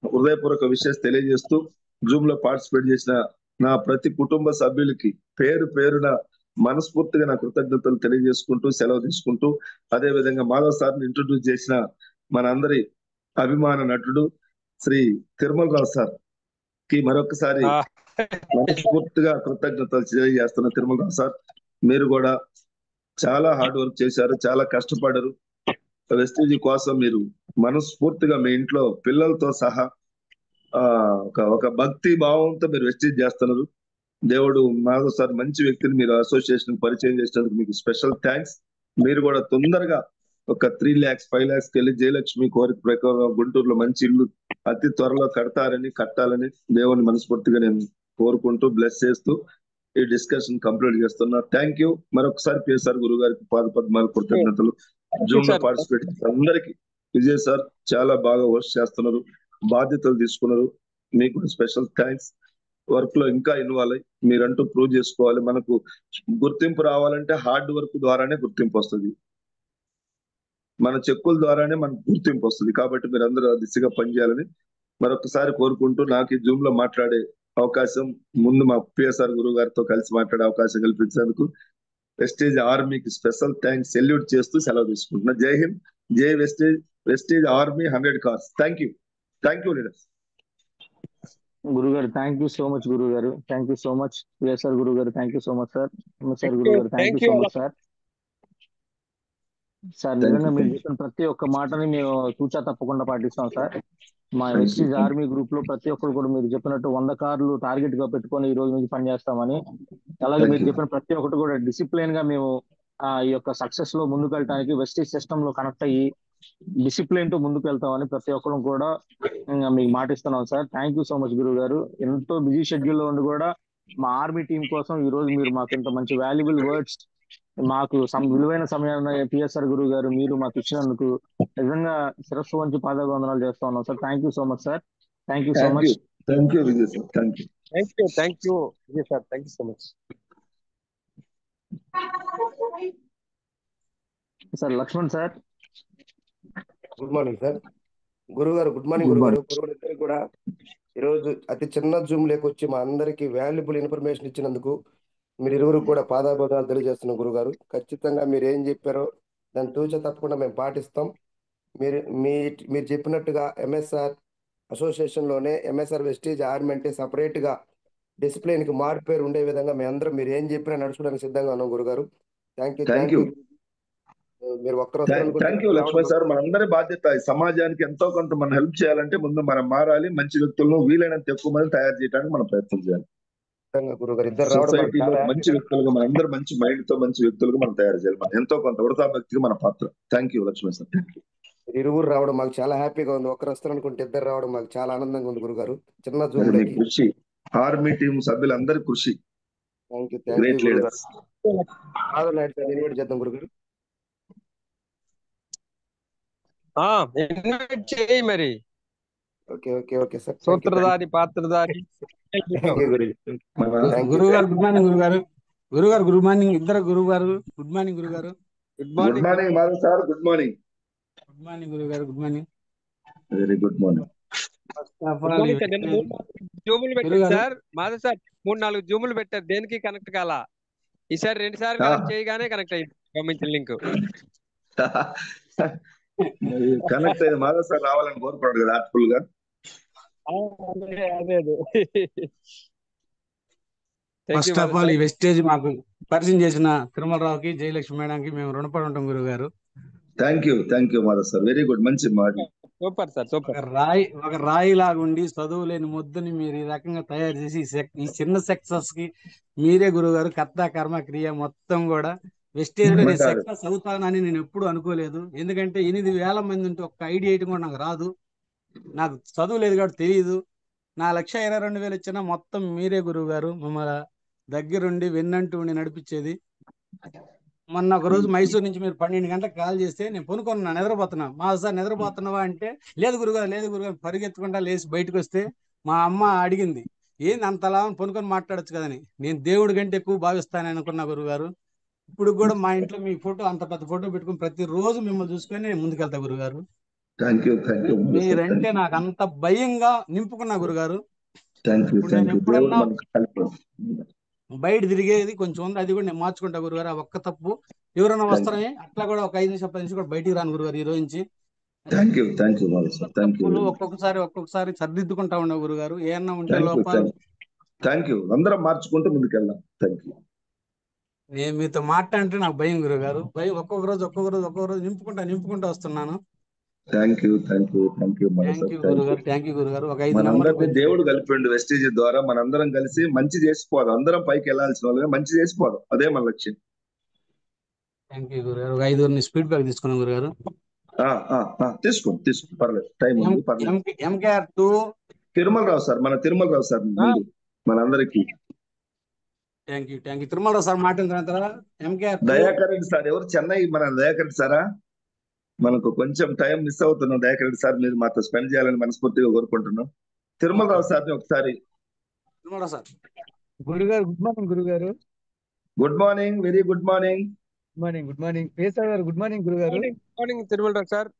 హృదయపూర్వక విషయాలు తెలియజేస్తూ, జూమ్ లో పార్టిసిపేట్ చేసిన నా ప్రతి కుటుంబ సభ్యులకి పేరు పేరున మనస్ఫూర్తిగా నా కృతజ్ఞతలు తెలియజేసుకుంటూ సెలవు తీసుకుంటూ, అదే విధంగా మాధవ్ సార్ని ఇంట్రొడ్యూస్ చేసిన మన అందరి అభిమాన నటుడు శ్రీ తిరుమల రావు సార్ కి మరొకసారి మనస్ఫూర్తిగా కృతజ్ఞతలు తెలియజేస్తున్న. తిరుమల రావు సార్, మీరు కూడా చాలా హార్డ్ వర్క్ చేశారు, చాలా కష్టపడరు. వెస్టీజీ కోసం మీరు మనస్ఫూర్తిగా మీ ఇంట్లో పిల్లలతో సహా ఒక భక్తి భావంతో మీరు వెస్టీజ్ చేస్తున్నారు. దేవుడు మాధవ్ సార్ మంచి వ్యక్తిని మీరు అసోసియేషన్ పరిచయం చేసినందుకు మీకు స్పెషల్ థ్యాంక్స్. మీరు కూడా తొందరగా ఒక 3 lakhs 5 lakhs వెళ్ళి జయలక్ష్మి కోరిక ప్రకారం గుంటూరులో మంచి ఇల్లు అతి త్వరలో కట్టాలని దేవుని మనస్ఫూర్తిగా నేను కోరుకుంటూ బ్లెస్ చేస్తూ ఈ డిస్కషన్ కంప్లీట్ చేస్తున్నా. Thank you. మరొకసారి పిఎస్ఆర్ గురువు గారికి పాదపద్మాలు కృతజ్ఞతలు. జూమ్ లో పార్టిసిపేట్ చేసిన అందరికి విజయ్ సార్ చాలా బాగా వర్క్ చేస్తున్నారు, బాధ్యతలు తీసుకున్నారు, మీకు స్పెషల్ థ్యాంక్స్. వర్క్ లో ఇంకా ఇన్వాల్వ్ అయ్యి మీరంటూ ప్రూవ్ చేసుకోవాలి. మనకు గుర్తింపు రావాలంటే హార్డ్ వర్క్ ద్వారానే గుర్తింపు వస్తుంది, మన చెక్కుల ద్వారానే మనకు గుర్తింపు వస్తుంది. కాబట్టి మీరు అందరూ ఆ దిశగా పనిచేయాలని మరొకసారి కోరుకుంటూ, నాకు ఈ జూమ్ లో మాట్లాడే అవకాశం, ముందు మా పిఎస్ఆర్ గురువు గారితో కలిసి మాట్లాడే అవకాశం కల్పించినందుకు వెస్టీజ్ ఆర్మీకి స్పెషల్ థ్యాంక్స్ సెల్యూట్ చేస్తూ సెలవు తీసుకుంటున్నా. Jai Hind, Jai Vestige, Vestige army 100 cars. Thank you leaders. గురుగారు థ్యాంక్ యూ సో మచ్ గురుగారు, thank you so much. Sir గురుగారు thank you so much sir. Sir గురుగారు thank you thank you so much sir. Sir thank నిజంగా you మీరు thank you చెప్పిన ప్రతి ఒక్క మాటని మేము తూచా తప్పకుండా పాటిస్తాం సార్. మా thank you Vestige army group లో ప్రతి ఒక్కరు కూడా మీరు చెప్పినట్టు 100 కార్లు టార్గెట్ గా పెట్టుకొని ఈ రోజు నుంచి పనిచేస్తామని, అలాగే థ్యాంక్ మీరు యూ చెప్పిన ప్రతి ఒక్కటి కూడా డిసిప్లిన్ గా మేము ఈ యొక్క సక్సెస్ లో ముందుకు వెళ్ళడానికి వెస్టీజ్ సిస్టమ్ లో కనెక్ట్ అయ్యి డిసిప్లిన్ తో ముందుకు వెళ్తామని ప్రతి ఒక్కరు కూడా మీకు మాటిస్తున్నాం sir. Thank you so much గురువు గారు. ఎంతో బిజీ షెడ్యూల్ లో ఉండి కూడా మా ఆర్మీ టీం కోసం ఈ రోజు మీరు మాకు ఇంత మంచి వాల్యుబుల్ వర్డ్స్, మాకు విలువైన సమయాన్ని పిఎస్ఆర్ గురువు గారు మీరు మాకు ఇచ్చినందుకు నిజంగా శిరస్సు వంచి పాదాభివందనాలు చేస్తా ఉన్నాం sir. Thank you so much sir. Thank you so thank much. You thank you Vijay sir. Thank you thank you Vijay sir. Thank you so much. Sir Lakshman sir. Good morning sir. గురుగారు గుడ్ మార్నింగ్. గుడ్ గురుగారు morning. గురువులిద్దరు కూడా ఈరోజు అతి చిన్న Zoom లేకొచ్చి మా అందరికి valuable information ఇచ్చినందుకు మీరు ఇరువురు కూడా పాదాభివందనాలు తెలియజేస్తున్నాం గురుగారు. ఖచ్చితంగా మీరు ఏం చెప్పారో దాన్ని తూచ తప్పకుండా మేము పాటిస్తాం. మీరు చెప్పినట్టుగా ఎంఎస్ఆర్ అసోసియేషన్లోనే ఎంఎస్ఆర్ వెస్టీజ్ ఆర్మీ అంటే సపరేట్గా డిసిప్లిన్కి మారుపేరు ఉండే విధంగా మేము అందరం మీరు ఏం చెప్పినా నడుచుకోవడానికి సిద్ధంగా ఉన్నాం గురుగారు. Thank you thank thank you you. మీరు ఒక్కరు థ్యాంక్ యూ లక్ష్మణ్ సార్. మనందరి బాధ్యత ఈ సమాజానికి ఎంతో కొంత మనం హెల్ప్ చేయాలంటే ముందు మనం మారాలి. మంచి వ్యక్తులను వీలైనంత ఎక్కువ మంది తయారు చేయడానికి మనం ప్రయత్నం చేయాలి. గురుగారు ఇద్దరు రావడం మాకు సొసైటీలో చాలా మంచి వ్యక్తులుగా మనందరూ మంచి మైండ్ తో మంచి వ్యక్తులుగా మనం తయారు చేయాలి. మనం ఎంతో కొంత వృధా భక్తిగా మన పాత్ర. Thank you Lakshman sir. Thank you. ఇరువురు రావడం మాకు చాలా హ్యాపీగా ఉంది. ఒక్కరు వస్తారు అనుకుంటే ఇద్దరు రావడం మాకు చాలా ఆనందంగా ఉంది గురుగారు. చిన్న జూమ్ అది మీ లోకి. కృషి, ఆర్మీ టీం సభ్యులందరి కృషి. థ్యాంక్ యూ గ్రేట్ గురుగారు. లీడర్స్. కాదు నాయుడు సార్ ఇన్వైట్ చేద్దాం గురుగారు. ఇన్వైట్ చేయి మరి. Okay okay okay sir. సూత్రధారి పాత్రధారి. గురుగారు గుడ్ మార్నింగ్ గురుగారు. గురుగారు గుడ్ మార్నింగ్. ఇద్దరు గురుగారు గుడ్ మార్నింగ్ గురుగారు. Good good morning Madhav sir. Good morning. Good morning గురుగారు. Good morning. Very good morning. జూములు పెట్టారు సార్. మాధవ్ సార్ 3-4 జూములు పెట్టారు. దేనికి కనెక్ట్ కాలా. ఈసారి 2 సార్లు కనెక్ట్ చేయగానే కనెక్ట్ అయింది గమనించిన లింక్. కనెక్ట్ అయ్యి మాధవ్ సార్ రావాలని కోరుకున్నాడు కదా హార్ట్ఫుల్ గా. అదే ఫస్ట్ ఆఫ్ ఆల్ ఈ వెస్టేజ్ మాకు పరిచయం చేసిన తిరుమలరావుకి, జయలక్ష్మి మేడంకి మేము రుణపడి ఉంటాం గురువు గారు. Thank you Madhav sir. Very good. మంచి మాట. Super sir super. ఒక రాయి లాగుండి చదువు లేని ముద్దని మీరు ఈ రకంగా తయారు చేసి ఈ చిన్న సక్సెస్ కి మీరే గురువు గారు కర్త కర్మ క్రియ మొత్తం కూడా. వెస్టేజ్ లో నేను సక్సెస్ అవుతానని నేను ఎప్పుడు అనుకోలేదు. ఎందుకంటే 8,000 మంది ఉంటే ఒక్క ఐడియా వేయటం కూడా నాకు రాదు. నాకు చదువు లేదు కాబట్టి తెలియదు. నా 1,22,000 ఇచ్చినా మొత్తం మీరే గురువు గారు మమ్మల్ని దగ్గరుండి వెన్నంటూ ఉండి నడిపించేది. మొన్న ఒక రోజు మైసూరు నుంచి మీరు 12 గంటలకు కాల్ చేస్తే నేను పొనుకున్నా, నిద్రపోతున్నా. మా సార్ నిద్రపోతున్నావా అంటే లేదు గురుగారు పరిగెత్తుకుంటా లేచి బయటకు వస్తే మా అమ్మ అడిగింది ఏంది అంతలా పొనుకొని మాట్లాడచ్చు కదని. నేను దేవుడి కంటే ఎక్కువ భావిస్తానని అనుకున్నా గురుగారు. ఇప్పుడు కూడా మా ఇంట్లో మీ ఫోటో అంత పెద్ద ఫోటో పెట్టుకుని ప్రతిరోజు మిమ్మల్ని చూసుకొని నేను ముందుకెళ్తా గురుగారు. మీరంటే నాకు అంత భయంగా నింపుకున్నా గురుగారు. నేను ఎప్పుడన్నా బయట తిరిగేది కొంచెం ఉంది, అది కూడా నేను మార్చుకుంటా గురుగారు. ఆ ఒక్క తప్పు ఎవరైనా వస్తారని అట్లా కూడా ఒక 5 నిమిషం 10 నిమిషం కూడా బయటికి రాను గురుగారు. ఈ రోజు నుంచి ఒక్కొక్కసారి సర్దిద్దుకుంటా ఉండవు గురుగారు. ఏమన్నా ఉంటే లోపాలు. అందరం మార్చుకుంటూ ముందుకెళ్దాం. నేను మీతో మాట్లాడితే నాకు భయం గురుగారు. భయం ఒక్కొక్క రోజు నింపుకుంటా వస్తున్నాను. థ్యాంక్ యూ గురుగారు. ఒక 5 మనందరినీ దేవుడు కలిపిండు వెస్టీజ్ ద్వారా. మనందరం కలిసి మంచి చేసిపోదాం. అందరం పైకి వెళ్ళాల్సిన వాళ్ళే మంచి చేసిపోదాం. అదే మన లక్ష్యం. థ్యాంక్ యూ గురుగారు. ఒక 5 స్పీడ్ బ్యాక్ తీసుకున్నాం గురుగారు. తీసుకోండి పర్లేదు. టైం ఉంది. MKR 2 Tirumalarao sir. మన తిరుమలరావు సార్ మనందరికి. థ్యాంక్ యూ తిరుమలరావు సార్ మాట్లాడిన తర్వాత MKR దయాకర్ రెడ్డి సార్. ఎవరు? చెన్నై మన దయాకర్ రెడ్డి సారా? మనకు కొంచెం టైం మిస్ అవుతున్నాం. దయాకర్ రెడ్డి సార్ మీరు మాతో స్పెండ్ చేయాలని మనస్ఫూర్తిగా కోరుకుంటున్నాం. తిరుమలరావు సార్ని ఒకసారి. తిరుమలరావు సార్. గురుగారు గుడ్ మార్నింగ్ గురుగారు. Good morning. Very good morning. Good morning పేసార్ గారు. గుడ్ మార్నింగ్ గురుగారు. Morning Tirumalarao sir.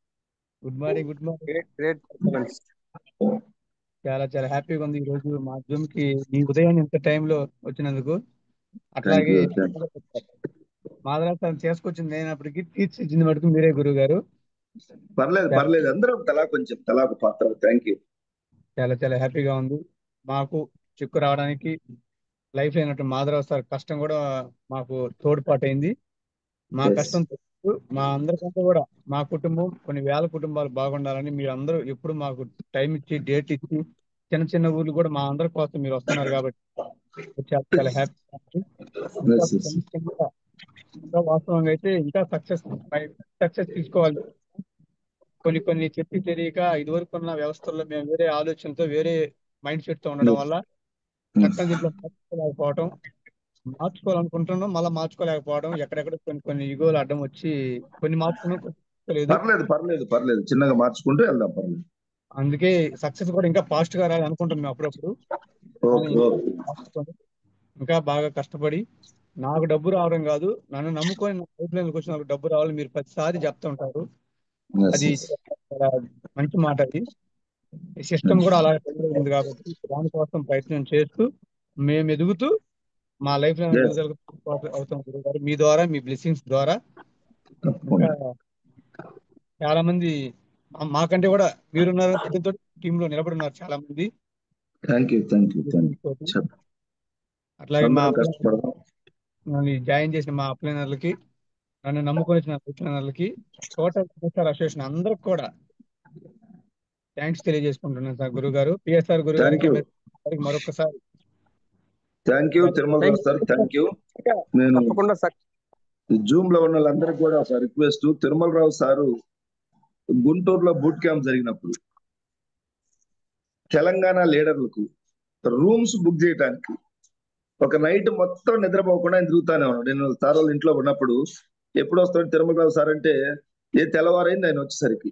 Good morning. Great performance. చాలా హ్యాపీగా ఉంది ఈ రోజు మా జూమ్ కి ఈ ఉదయం ఇంత టైంలో వచ్చినందుకు. అట్లాగే మాధవరావు చేసుకొచ్చింది అయినప్పటికీ తీర్చిదిద్దింది మటుకు మీరే గురువు గారు. పర్లేదు అందరం తలా ఒక పాత్ర. Thank you. చాలా హ్యాపీగా ఉంది. మాకు చిక్కు రావడానికి లైఫ్ అయినట్టు మాధవరావు సార్ కష్టం కూడా మాకు తోడ్పాటైంది. మా Yes. కష్టం తెలుసు. మా అందరికంటే కూడా మా కుటుంబం కొన్ని వేల కుటుంబాలు బాగుండాలని మీరు అందరూ ఎప్పుడు మాకు టైం ఇచ్చి డేట్ ఇచ్చి చిన్న చిన్న ఊర్లు కూడా మా అందరి కోసం మీరు వస్తున్నారు కాబట్టి చాలా చాలా హ్యాపీ. ఇంకా Yes, yes. చిన్న చిన్నగా ఇంకా వాస్తవంగా అయితే ఇంకా సక్సెస్ తీసుకోవాలి. కొన్ని కొన్ని చెప్పి తెలియక ఇదివరకు ఉన్న వ్యవస్థల్లో మేము వేరే ఆలోచనతో వేరే మైండ్ సెట్ తో ఉండడం వల్ల చక్కని దీంట్లో మార్చుకోలేకపోవడం, మార్చుకోవాలనుకుంటున్నాం మళ్ళీ మార్చుకోలేకపోవడం, ఎక్కడెక్కడ కొన్ని కొన్ని ఇగోలు అడ్డం వచ్చి కొన్ని మార్చుకున్నాం లేదు. పర్లేదు చిన్నగా మార్చుకుంటూ వెళ్దాం, పర్లేదు. అందుకే సక్సెస్ కూడా ఇంకా ఫాస్ట్ గా రావాలి అనుకుంటాం మేము అప్పుడప్పుడు. Okay okay. మార్చుకొని ఇంకా బాగా కష్టపడి నాకు డబ్బు రావడం కాదు, నన్ను నమ్ముకొని నా లైఫ్ లైన్కి వచ్చిన వాళ్ళకి డబ్బు రావాలి మీరు ప్రతిసారి చెప్తుంటారు. Yes, అది yes. చాలా మంచి మాట. అది సిస్టమ్ కూడా అలా ఉంది కాబట్టి దానికోసం ప్రయత్నం చేస్తూ మేము ఎదుగుతూ మా లైఫ్ లైన్ Yes. ఎదుగుదలకు అవుతాం గురుగారు. మీ ద్వారా మీ బ్లెస్సింగ్స్ ద్వారా ఇంకా తప్పకుండా. చాలా మంది మాకంటే కూడా మీరున్నారు టీమ్ లో నిలబడి ఉన్నారు చాలా మంది. Thank you. అట్లాగే మా అందరం కష్టపడదాం. నన్ను జాయిన్ చేసిన మా అప్లైనర్లకి, నన్ను నమ్ముకొని వచ్చిన అప్లైనర్లకి, టోటల్ అసోసియేషన్ అందరికి కూడా థ్యాంక్స్ తెలియజేసుకుంటున్నాను సార్ గురుగారు. PSR Thank you. గురుగారికి మరొకసారి thank you Tirumala Rao sir, thank you. నేను తప్పకుండా జూమ్ లో ఉన్న వాళ్ళందరికీ కూడా ఒక రిక్వెస్ట్, తిరుమల రావు సారు గుంటూరులో బూట్ క్యాంప్ జరిగినప్పుడు తెలంగాణ లీడర్లకు రూమ్స్ బుక్ చేయడానికి ఒక నైట్ మొత్తం నిద్రపోకుండా ఆయన తిరుగుతానే ఉన్నాడు. నేను సార్ వాళ్ళ ఇంట్లో ఉన్నప్పుడు ఎప్పుడు వస్తాడు తిరుమల రావు సార్ అంటే ఏ తెల్లవారైంది ఆయన వచ్చేసరికి.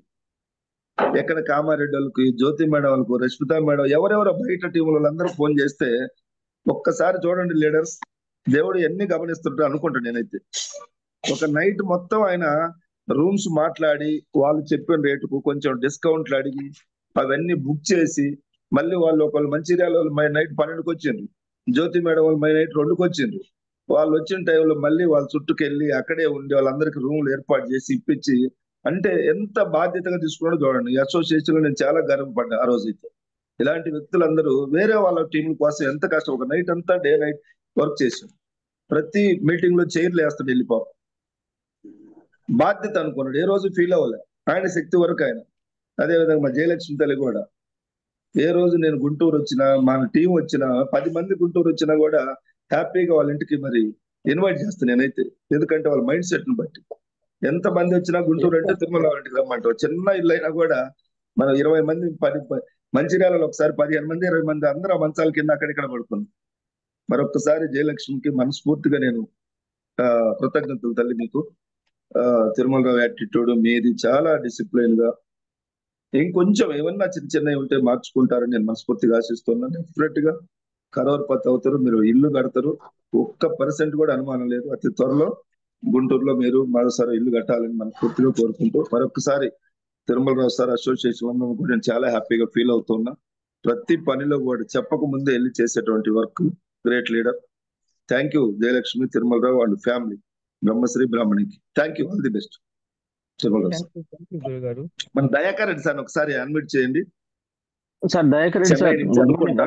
ఎక్కడ కామారెడ్డి వాళ్ళకి, జ్యోతి మేడం వాళ్ళకు, రష్మిత మేడం, ఎవరెవరో బయట టీముల వాళ్ళందరూ ఫోన్ చేస్తే ఒక్కసారి చూడండి లీడర్స్, దేవుడు ఎన్ని గమనిస్తుంటారు అనుకుంటాను నేనైతే. ఒక నైట్ మొత్తం ఆయన రూమ్స్ మాట్లాడి వాళ్ళు చెప్పిన రేటుకు కొంచెం డిస్కౌంట్లు అడిగి అవన్నీ బుక్ చేసి మళ్ళీ వాళ్ళు ఒకళ్ళు మంచిర్యాల వాళ్ళు మై నైట్ 12కి వచ్చిండ్రు, జ్యోతి మేడం వాళ్ళు మై నైట్ 2కి వచ్చిండ్రు. వాళ్ళు వచ్చిన టైంలో మళ్ళీ వాళ్ళ చుట్టుకెళ్ళి అక్కడే ఉండి వాళ్ళందరికీ రూమ్లు ఏర్పాటు చేసి ఇప్పించి, అంటే ఎంత బాధ్యతగా తీసుకున్నాడో చూడండి. ఈ అసోసియేషన్ లో నేను చాలా గర్వపడ్డా ఆ రోజైతే. ఇలాంటి వ్యక్తులందరూ వేరే వాళ్ళ టీం కోసం ఎంత కష్టం, ఒక నైట్ అంతా డే నైట్ వర్క్ చేశారు. ప్రతి మీటింగ్ లో చైర్లు వేస్తాడు వెళ్ళిపోయి, బాధ్యత అనుకున్నాడు, ఏ రోజు ఫీల్ అవ్వలే. ఆయన శక్తి వరకు ఆయన. అదేవిధంగా మా జయలక్ష్మి తల్లి కూడా ఏ రోజు నేను గుంటూరు వచ్చినా, మన టీం వచ్చినా, 10 మంది గుంటూరు వచ్చినా కూడా హ్యాపీగా వాళ్ళ ఇంటికి మరి ఇన్వైట్ చేస్తాను నేనైతే. ఎందుకంటే వాళ్ళ మైండ్ సెట్ ని బట్టి ఎంత మంది వచ్చినా గుంటూరు అంటే తిరుమల వాళ్ళ ఇంటికి రమ్మంటారు. చిన్న ఇల్లు అయినా కూడా మనం 20 మంది, 10 మంచిర్యాలలో ఒకసారి 15 మంది 20 మంది అందరూ ఆ మంచాల కింద అక్కడిక్కడ పడుకున్నాం. మరొకసారి జయలక్ష్మికి మనస్ఫూర్తిగా నేను కృతజ్ఞతలు తల్లి మీకు. తిరుమల రావు యాటిట్యూడ్ మీది చాలా డిసిప్లైన్ గా, ఇంకొంచెం ఏమన్నా చిన్న చిన్నవి ఉంటే మార్చుకుంటారని నేను మనస్ఫూర్తిగా ఆశిస్తున్నాను. డెఫినెట్ గా కరోర్పతి అవుతారు, మీరు ఇల్లు కడతారు, 1% కూడా అనుమానం లేదు. అతి త్వరలో గుంటూరులో మీరు మరోసారి ఇల్లు కట్టాలని మనస్ఫూర్తిగా కోరుకుంటూ, మరొకసారి తిరుమల రావు సార్ అసోసియేషన్ కూడా నేను చాలా హ్యాపీగా ఫీల్ అవుతున్నా. ప్రతి పనిలో కూడా చెప్పక ముందే వెళ్ళి చేసేటువంటి work. Great leader. Thank you Jayalakshmi, Tirumala Rao and family, బ్రహ్మశ్రీ బ్రాహ్మణికి. Thank you, all the best. Tirumala Rao sir. గురుగారు మన దయాకర్ రెడ్డి సార్ ఒకసారి అన్మిట్ చేయండి. సార్ దయాకర్ రెడ్డి సార్, చెన్నై నుంచి అనుకుంటా.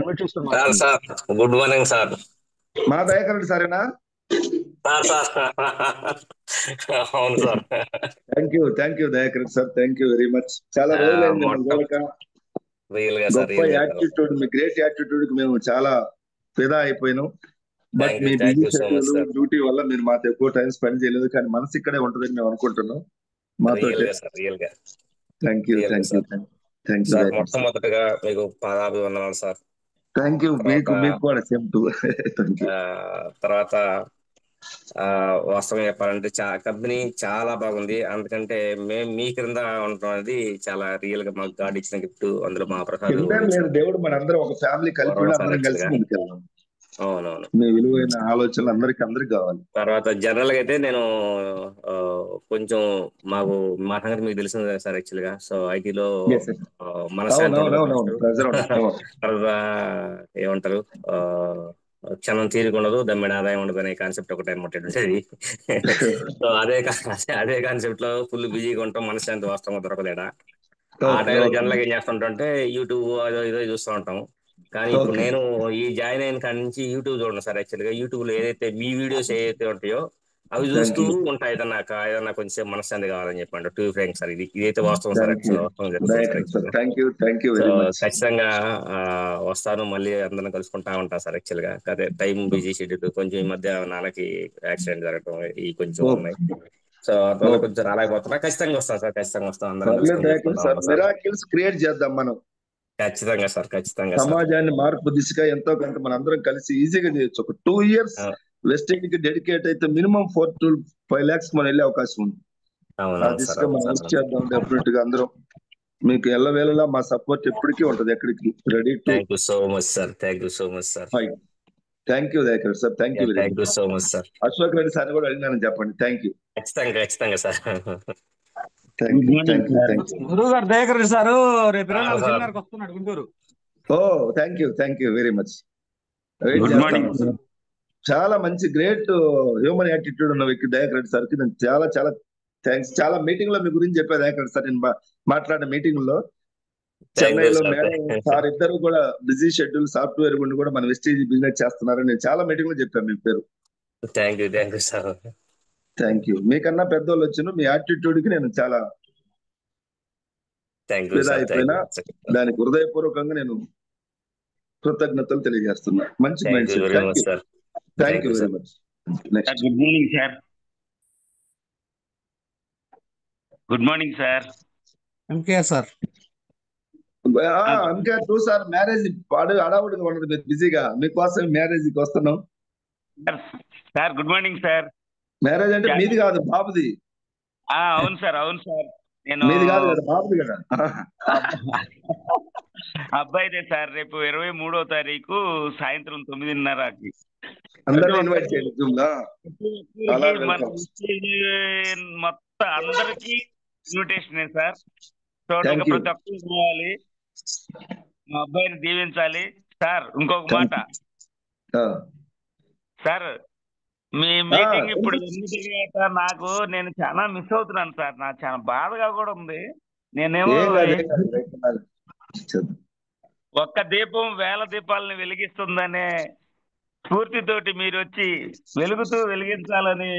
Sir good morning sir. మా దయాకర్ రెడ్డి సారేనా? అవును sir. Thank you Dayakar Reddy sir, thank you very much. చాలా రోజులైంది రియల్ గా సార్, గొప్ప యాటిట్యూడ్, మీ గ్రేట్ యాటిట్యూడ్ కి మేము చాలా ఫిదా అయిపోయినాం. But me thank busy you so much schedule, sir. Duty వల్ల మీరు మాతో ఎక్కువ టైం స్పెండ్ చేయలేదు, కానీ మనసు ఇక్కడే ఉంటుందని మేము అనుకుంటున్నాం. మాతో రియల్ గా సార్, రియల్ గా. థ్యాంక్ యూ సార్ మొట్టమొదటిగా మీకు పాదాభివందనాలు సార్. Thank you. మీకు కూడా సేమ్ టు. తర్వాత వాస్తవం చెప్పాలంటే కంపెనీ చాలా బాగుంది. అందుకంటే మేము మీ క్రింద ఉండటం అనేది చాలా రియల్ గా మాకు గాడ్ ఇచ్చిన గిఫ్ట్. అందులో మా ప్రసాద్ లేదు, దేవుడు మనందరం ఒక ఫ్యామిలీ కలిపి అందరం కలిసి ముందుకెళ్దాం. అవునవును, మీ విలువైన ఆలోచనలు అందరికి కావాలి. తర్వాత జనరల్ గా అయితే నేను కొంచెం మా సంగతి మీకు తెలిసింది కదా సార్. యాక్చువల్ గా సో ఐటీలో మనశ్శాంతి ఏమంటారు, క్షణం తీరుకుండదు, దమ్మిడి ఆదాయం ఉండదు అనే కాన్సెప్ట్ ఒకటి అనమాట ఉండేది. సో అదే కాన్సెప్ట్ లో ఫుల్ బిజీగా ఉంటాం, మనశ్శాంతి వాస్తవంగా దొరకలేడా. ఆ టైంలో జనరల్ గా ఏం చేస్తుంటే యూట్యూబ్ అదో ఇదో చూస్తూ ఉంటాం. కానీ ఇప్పుడు ఓకే నేను ఈ జాయిన్ అయిన కాడి నుంచి యూట్యూబ్ చూడండి సార్. యాక్చువల్గా యూట్యూబ్ లో ఏదైతే మీ వీడియోస్ ఏదైతే ఉంటాయో అవి థ్యాంక్ చూస్తూ యూ ఉంటాయి. ఏదన్నా కొంచెం మనశ్శాంతి కావాలని చెప్పండి. టూ ఫ్రాంక్ సార్, ఇదైతే వాస్తవం సార్. థ్యాంక్ యూ యాక్చువల్గా వాస్తవం జరుగుతుంది సార్. సార్. యాక్చువల్గా thank you so very much. ఖచ్చితంగా వస్తాను, మళ్ళీ అందరం కలుసుకుంటా ఉంటా సార్. యాక్చువల్గా అదే టైం బిజీ షెడ్యూల్, కొంచెం ఈ మధ్య నాన్నకి యాక్సిడెంట్ జరగడం ఈ కొంచెం ఉన్నాయి. సో అందువల్ల కొంచెం రాలేకపోతున్నా. ఖచ్చితంగా వస్తాను సార్, ఖచ్చితంగా వస్తాను. అందరం కలుసుకొని చేసుకుంటా సార్ ఉంటాం సార్. మిరాకిల్స్ క్రియేట్ చేద్దాం మనం. ఖచ్చితంగా సార్, ఖచ్చితంగా సార్. సమాజాన్ని మార్పు దిశగా ఎంతో కొంత మన అందరం కలిసి ఈజీగా చేయొచ్చు. ఒక 2 years వెస్టేజ్ కి డెడికేట్ అయితే మినిమం 4 to 5 lakhs మనం వెళ్ళే అవకాశం ఉంది. ఆ అవునవును దిశగా సార్, మనం వర్క్ చేద్దాం. డెఫినెట్ గా అందరం మీకు ఎల్లవేళలా మా సపోర్ట్ ఎప్పటికీ ఉంటది. ఎక్కడికి ready to. Thank you so much sir. Thank you so much sir. Thank you Dayakar sir. Thank you very thank you much. So much sir. Ashok Reddy sir కూడా అడిగినానని చెప్పండి. Thank you. ఖచ్చితంగా ఖచ్చితంగా sir. Thank you thank you thank you. గురువు గారు Dayakar Reddy sir రేపు 24 sir. సెమినార్కి వస్తున్నాడు Guntur. Oh thank you very much. Good morning. చాలా మంచి గ్రేట్ హ్యూమన్ యాటిట్యూడ్ ఉన్న వ్యక్తి దయాకర్ రెడ్డి సార్కి నేను చాలా చాలా థ్యాంక్స్. చాలా మీటింగ్ లో మీ గురించి చెప్పాను దయాకర్ రెడ్డి సార్. నేను మాట్లాడిన మీటింగ్ లో చెన్నైలో మేడం సార్ ఇద్దరు కూడా బిజీ షెడ్యూల్ సాఫ్ట్వేర్ గుండి కూడా మన వెస్టేజ్ బిజినెస్ చేస్తున్నారని నేను చాలా మీటింగ్ లో చెప్పాను మీ పేరు. Thank you sir. Thank you. మీకన్నా పెద్దోళ్ళు వచ్చిన మీ యాటిట్యూడ్ కి నేను చాలా అయిపోయినా దానికి హృదయపూర్వకంగా నేను కృతజ్ఞతలు తెలియజేస్తున్నా. మంచి mind set. Thank you very much. Good morning sir. Good morning sir. MKR sir. ఇంకా టూ సార్ మ్యారేజ్ అడావుడిగా ఉండదు, బిజీగా మీకోసం మ్యారేజ్ కి వస్తున్నాం sir. Good morning sir. Marriage అంటే మీది కాదు బాబుది. అవును సార్, అవును సార్. నేను మీది కాదు కదా, బాబుది కదా. అబ్బాయిదే సార్. రేపు 23వ తారీఖు సాయంత్రం 9:30కి. అందరూ ఇన్వైట్ చేయండి జూమ్ లో. మొత్తం అందరికి ఇన్విటేషన్ సార్. టోటల్ గా ప్రతి ఒక్కరు పోవాలి, మా అబ్బాయిని దీవించాలి సార్. ఇంకొక మాట సార్, మీ మీటింగ్ ఇప్పుడు నాకు నేను చాలా మిస్ అవుతున్నాను సార్. నాకు చాలా బాధగా కూడా ఉంది. నేనేమో ఒక్క దీపం 1000 దీపాలను వెలిగిస్తుందనే స్ఫూర్తితోటి మీరు వచ్చి వెలుగుతూ వెలిగించాలని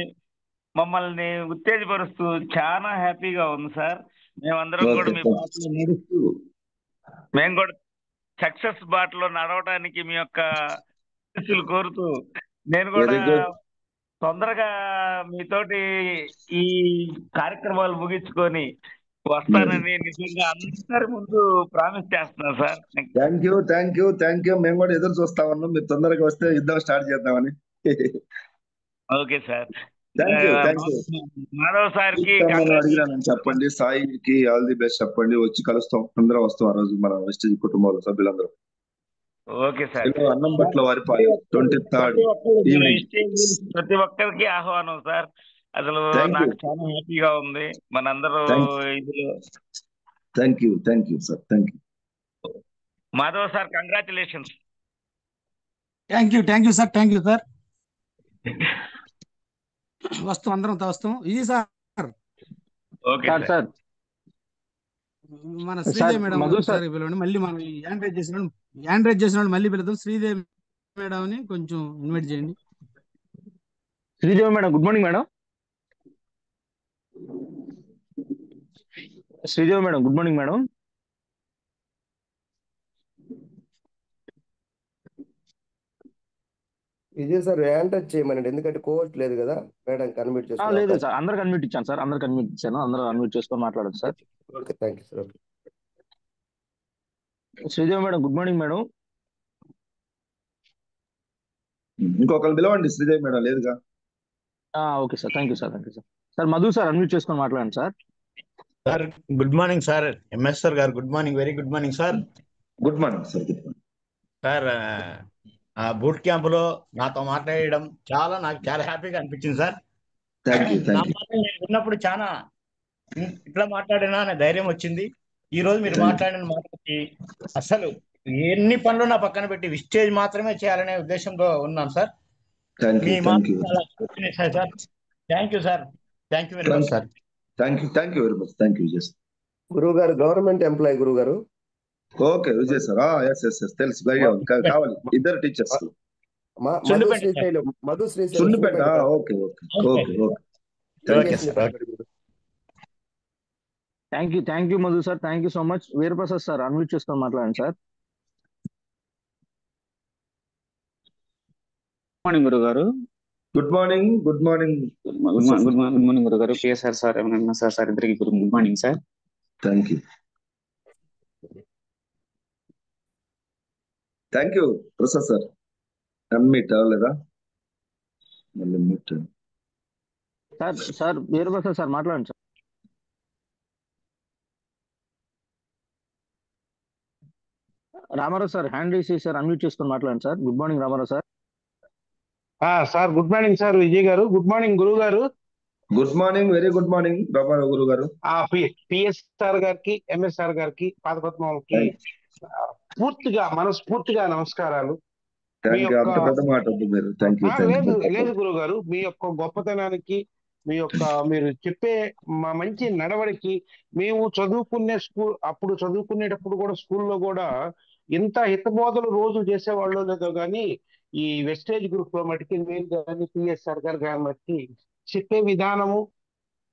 మమ్మల్ని ఉత్తేజపరుస్తూ చాలా హ్యాపీగా ఉంది సార్. మేమందరం కూడా మీ బాటలో నడుస్తూ మేము కూడా సక్సెస్ బాటలో నడవడానికి మీ యొక్క ఆశీస్సులు కోరుతూ నేను కూడా తొందరగా మీతోటి ఈ కార్యక్రమాలు ముగించుకొని వస్తానని నిజంగా అందరి ముందు ప్రామిస్ చేస్తున్నాను సార్. Thank you. మేము కూడా ఎదురు చూస్తా ఉన్నాం. మీరు తొందరగా వస్తే యుద్ధం స్టార్ట్ చేద్దామని. Okay sir. మాధవ్ సార్కి అడిగినానని చెప్పండి. సాయికి ఆల్ ది బెస్ట్ చెప్పండి. వచ్చి కలుస్తాం, అందరం వస్తాం ఆ రోజు మన వెస్టేజ్ కుటుంబాల సభ్యులందరూ. Okay sir. అన్నం బట్ల వారిపాలి 23rd ప్రతి ఒక్కరికి ఆహ్వానం సార్. అసలు నాకు చాలా హ్యాపీగా ఉంది మనందరూ ఇందులో. Thank you sir. Thank you Madhav sir. Congratulations. Thank you sir. వస్తాం, అందరం వస్తాం. ఇది సార్. Okay sir. మన శ్రీదేవి మేడం ఒకసారి పిలవండి. మళ్ళీ మనం యాండ్రైజ్ చేసిన మళ్ళీ పిలుద్దాం. శ్రీదేవి మేడం ని కొంచెం ఇన్వైట్ చేయండి. Sridevi madam good morning madam. Sridevi madam good morning madam. ఇదే సార్ యాండ్రైజ్ చేయమనండి, ఎందుకంటే కోర్ట్ లేదు కదా మేడం. కన్మిట్ చేస్తాను. లేదు సార్, అందరు కన్మిట్ ఇచ్చాను సార్. అందరు అన్మ్యూట్ చేసుకొని మాట్లాడదు sir. Okay, thank you sir. Sridevi madam good morning madam. ఇంకొకరు పిలవండి. శ్రీదేవి మేడం లేదుగా. Okay sir. Thank you sir. Sir Madhu sir unmute చేసుకొని మాట్లాడండి sir. Sir good morning sir. MS sir గారు good morning. Very good morning sir. Good morning sir. Sir boot camp లో నాతో మాట్లాడడం నాకు చాలా హ్యాపీగా అనిపించింది సార్. నా మాట నేను విన్నప్పుడు చాలా ఇట్లా మాట్లాడినా అనే ధైర్యం వచ్చింది. ఈ రోజు మీరు మాట్లాడిన మాటకి అసలు ఎన్ని పనులు నా పక్కన పెట్టి విస్టేజ్ మాత్రమే చేయాలనే ఉద్దేశంతో ఉన్నాను సార్. మీ మాట చాలా sir. Thank you sir. Thank you very much sir. Thank you very much. Thank you. గురువు గారు గవర్నమెంట్ ఎంప్లాయీ గురువు గారు. Okay Vijay sir. ఎస్ తెలుసు. కావాలి ఇద్దరు teachers. Madhu Srisailam Sunnipeta. Okay. Thank you Madhu sir. Thank you so much. Veeraprasad sir unmute చేసుకొని మాట్లాడండి sir. Morning గురుగారు. గుడ్ మార్నింగ్ గురుగారు. పిఎస్ఆర్ సార్, ఎంఎస్ఆర్ సార్ ఇద్దరికి good morning sir. Thank you Prasad sir. Unmute అవ్వలేదా? సార్ వీరప్రసాద్ సార్ మాట్లాడండి sir. Ramarao sir hand raise చేసి sir unmute చేసుకొని మాట్లాడండి sir. Good morning Ramarao sir. Sir good morning sir. Vijay గారు good morning. గురువు గారు good morning. Very good morning Ramarao గురువు గారు. పిఎస్ఆర్ గారికి, ఎంఎస్ఆర్ గారికి, పాదపద్మాలకి పూర్తిగా మనస్ఫూర్తిగా నమస్కారాలు. లేదు గురువు గారు, మీ యొక్క గొప్పతనానికి, మీరు చెప్పే మంచి నడవడికి, మేము చదువుకునేటప్పుడు కూడా స్కూల్లో కూడా ఇంత హితబోధలు రోజు చేసేవాళ్ళు లేదో కానీ ఈ వెస్టేజ్ గ్రూప్ లో మటుకి మీరు కానీ పిఎస్ఆర్ గారు కానీ మట్టి చెప్పే విధానము,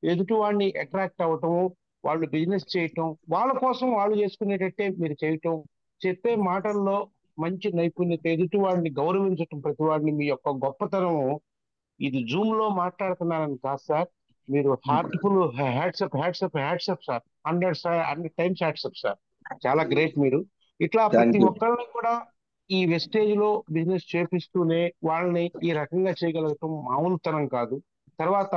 ఎదుటి వాడిని అట్రాక్ట్ అవ్వటము, వాళ్ళు బిజినెస్ చేయటం, వాళ్ళ కోసం వాళ్ళు చేసుకునేటట్టే మీరు చేయటం, చెప్పే మాటల్లో మంచి నైపుణ్యత, ఎదుటి వాడిని గౌరవించటం, ప్రతి వాడిని మీ యొక్క గొప్పతనము. ఇది జూమ్ లో మాట్లాడుతున్నానని కాదు సార్, మీరు heartful hats off sir. 100 times hats off sir. చాలా గ్రేట్ మీరు. ఇట్లా ప్రతి ఒక్కరిని కూడా ఈ వెస్టేజ్ లో బిజినెస్ చేపిస్తూనే వాళ్ళని ఈ రకంగా చేయగలగటం మామూలుతనం కాదు. తర్వాత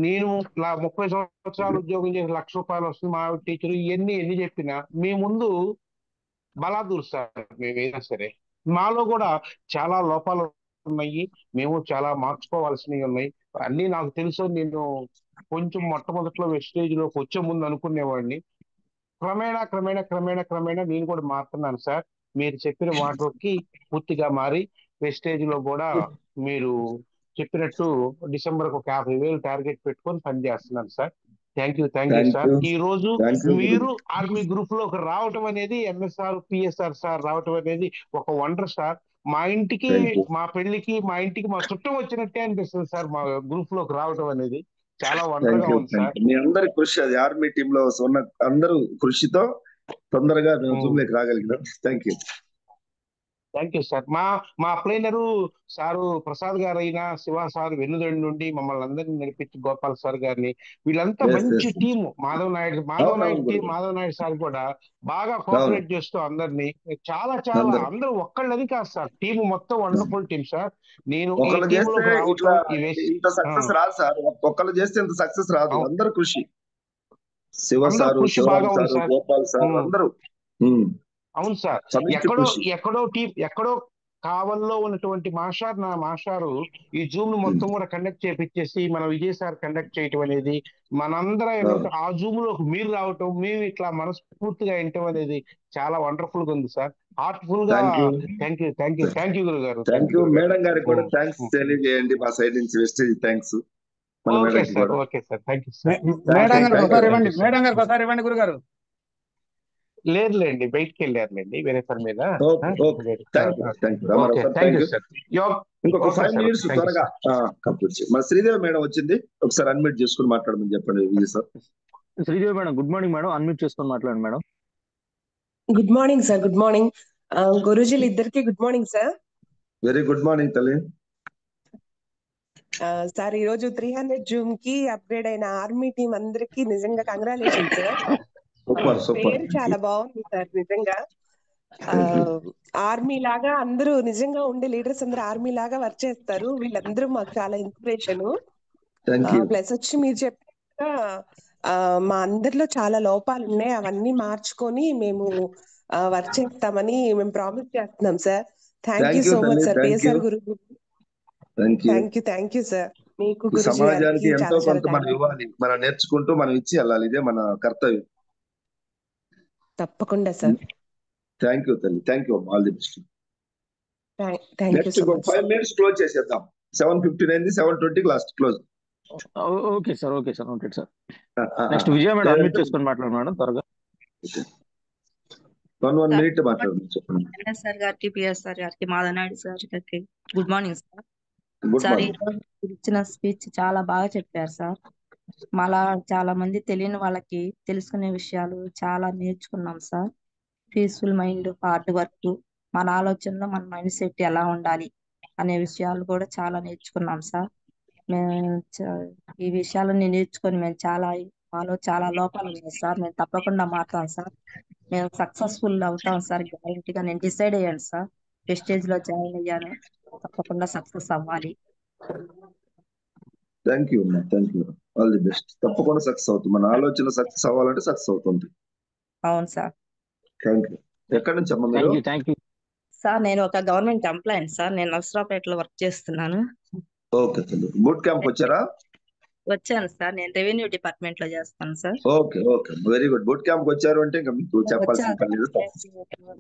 నేను 30 సంవత్సరాలు ఉద్యోగం చేసి ₹1,00,000 వస్తుంది మా టీచర్, ఎన్ని చెప్పినా మీ ముందు బలాదూర్ సార్. మేమైనా సరే మాలో కూడా చాలా లోపాలు ఉన్నాయి, మేము చాలా మార్చుకోవాల్సినవి ఉన్నాయి. అన్ని నాకు తెలుసు. నేను కొంచెం మొట్టమొదట్లో వెస్టేజ్ లోకి వచ్చే ముందు అనుకునేవాడిని. క్రమేణా నేను కూడా మారుతున్నాను సార్. మీరు చెప్పిన వాటికి పూర్తిగా మారి వెస్టేజ్ లో కూడా మీరు చెప్పినట్టు డిసెంబర్ ఒక 50,000 టార్గెట్ పెట్టుకొని పనిచేస్తున్నాను సార్. Thank you sir. ఈ రోజు మీరు ఆర్మీ గ్రూప్ లోకి రావటం అనేది, ఎంఎస్ఆర్ పిఎస్ఆర్ సార్ రావటం అనేది ఒక వండర్ సార్. మా ఇంటికి, మా పెళ్లికి, మా చుట్టం వచ్చినట్టే అనిపిస్తుంది సార్ మా గ్రూప్ లోకి రావటం అనేది. చాలా వండర్ గా ఉంది సార్. మీ అందరి కృషి, అది ఆర్మీ టీమ్ లో ఉన్న అందరూ కృషితో తొందరగా మేము జూమ్ లోకి రాగలిగినాం. Thank you sir. మా ప్లేనరు సారు ప్రసాద్ గారు అయినా, శివ సార్ వెన్నుదండి నుండి మమ్మల్ని అందరినీ నడిపించి, గోపాల్ సార్ గారిని, వీళ్ళంతా మంచి టీం. మాధవ్ నాయుడు సార్ కూడా బాగా కోఆపరేట్ చేస్తూ అందరినీ చాలా అందరూ ఒక్కళ్ళని కాదు సార్, టీం మొత్తం వండర్ఫుల్ టీం సార్. నేను ఇంత సక్సెస్ రాదు సార్, ఒక్కళ్ళు చేస్తే ఇంత సక్సెస్ రాదు. అందరూ కృషి. శివ సారు, గోపాల్ సార్ అందరూ. అవును సార్. ఎక్కడో కావల్లో ఉన్నటువంటి మాస్టారు ఈ జూమ్ ను మొత్తం కూడా కండక్ట్ చేపించేసి మన విజయ్ సార్ కండక్ట్ చేయటం అనేది, మనందరం ఆ జూమ్ లో మీరు రావటం, మేము ఇట్లా మనస్ఫూర్తిగా వినటం అనేది చాలా వండర్ఫుల్ గా ఉంది సార్. హార్ట్ఫుల్ గా థ్యాంక్ యూ గురు గారు. Thank you. మేడం గారికి కూడా థ్యాంక్స్ తెలియజేయండి మా సైడ్ నుంచి. Wastage thanks. Okay sir. Thank you sir. Madam గారికి ఒకసారి ఇవ్వండి గురుగారు. లేదులేండి, బయటికి వెళ్ళారులేండి వేరే పని మీద. ఇంకొక 5 minutes త్వరగా కంప్లీట్ చేయండి. మన శ్రీదేవి మేడం వచ్చింది, ఒకసారి అన్మ్యూట్ చేసుకుని మాట్లాడమని చెప్పండి Vijay sir. Sridevi madam good morning madam. Unmute చేసుకుని మాట్లాడండి madam. Good morning sir. Good morning గురూజీలు ఇద్దరికి. Good morning sir. Very good morning తల్లి. సార్ ఈ రోజు 300 జూమ్ కి అప్గ్రేడ్ అయిన ఆర్మీ టీం అందరికి నిజంగా కంగ్రాచులేషన్ సార్. పేరు చాలా బాగుంది సార్. నిజంగా ఆర్మీ లాగా అందరూ నిజంగా ఉండే లీడర్స్ అందరూ ఆర్మీ లాగా వర్క్ చేస్తారు. వీళ్ళందరూ మాకు చాలా ఇన్స్పిరేషన్. ప్లస్ వచ్చి మీరు చెప్పినట్టుగా మా అందరిలో చాలా లోపాలు ఉన్నాయి, అవన్నీ మార్చుకొని మేము వర్క్ చేస్తామని మేము ప్రామిస్ చేస్తున్నాం sir. Thank you so much sir. PSR Guru. Thank you sir. మీకు సమాజానికి ఎంతో కొంత మనం ఇవ్వాలి, మనం నేర్చుకుంటూ మనం ఇచ్చి వెళ్ళాలి. ఇదే మన కర్తవ్యం. తప్పకుండా సార్. థ్యాంక్ యూ తల్లి. Thank you. All the best. Next 5 minutes close చేసేద్దాం. 7:15 అయింది. 7:20 last close. Okay sir. Noted sir. Next Vijaya madam unmute చేసుకొని మాట్లాడండి మేడం త్వరగా. వన్ సార్ మినిట్ మాట్లాడండి, చెప్పండి. ఎన్ఎస్ఆర్ గారికి, పిఎస్ఆర్ గారికి, మాధవనాయుడు సార్ గారికి good morning sir. Good sir ఈ మార్నింగ్. రోజు మీరు ఇచ్చిన స్పీచ్ చాలా బాగా చెప్పారు సార్. మాలా చాలా మంది తెలియని వాళ్ళకి తెలుసుకునే విషయాలు చాలా నేర్చుకున్నాం sir. Peaceful mind, hard work, మన ఆలోచనలో మన మైండ్ సెట్ ఎలా ఉండాలి అనే విషయాలు కూడా చాలా నేర్చుకున్నాం సార్. మేము ఈ విషయాలన్నీ నేర్చుకొని మాలో చాలా లోపాలు ఉన్నాయి సార్. మేము తప్పకుండా మారుతాం సార్. మేము సక్సెస్ఫుల్ అవుతాం సార్, గ్యారంటీగా. నేను డిసైడ్ అయ్యాను సార్, వెస్టేజ్ లో జాయిన్ అయ్యాను, తప్పకుండా సక్సెస్ అవ్వాలి. థ్యాంక్ యూ అమ్మా, thank you. All the best. తప్పకుండా సక్సెస్ అవుతుంది. మన ఆలోచన సక్సెస్ అవ్వాలంటే సక్సెస్ అవుతుంది. అవును సార్. Thank you. ఎక్కడి నుంచి అమ్మా మీరు? సార్ నేను ఒక గవర్నమెంట్ ఎంప్లాయీ సార్. నేను నర్సరావుపేటలో వర్క్ చేస్తున్నాను. ఓకే, బూట్ క్యాంప్ వచ్చారా? వచ్చాను సార్. నేను రెవెన్యూ డిపార్ట్మెంట్ లో చేస్తాను sir. Okay okay, very good. Boot camp వచ్చారు అంటే ఇంకా మీకు చెప్పాల్సిన పని లేదు.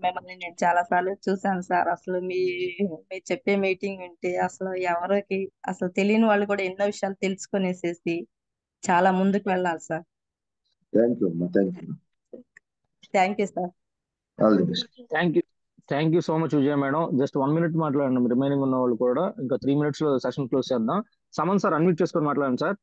మిమ్మల్ని నేను చాలా సార్లు చూసాను సార్. అసలు మీరు చెప్పే మీటింగ్ వింటే అసలు ఎవరికి అసలు తెలియని వాళ్ళు కూడా ఎన్నో విషయాలు తెలుసుకునేసేసి చాలా ముందుకు వెళ్ళాలి సార్. థ్యాంక్ యూ అమ్మా, thank you. Thank you sir. All the best. Thank you so much Vijaya madam. Just 1 minute మాట్లాడండి. రిమైనింగ్ ఉన్న వాళ్ళు కూడా ఇంకా 3 minutes లో సెషన్ క్లోజ్ చేద్దాం. సమన్ సార్ అన్మ్యూట్ చేసుకొని మాట్లాడండి సార్.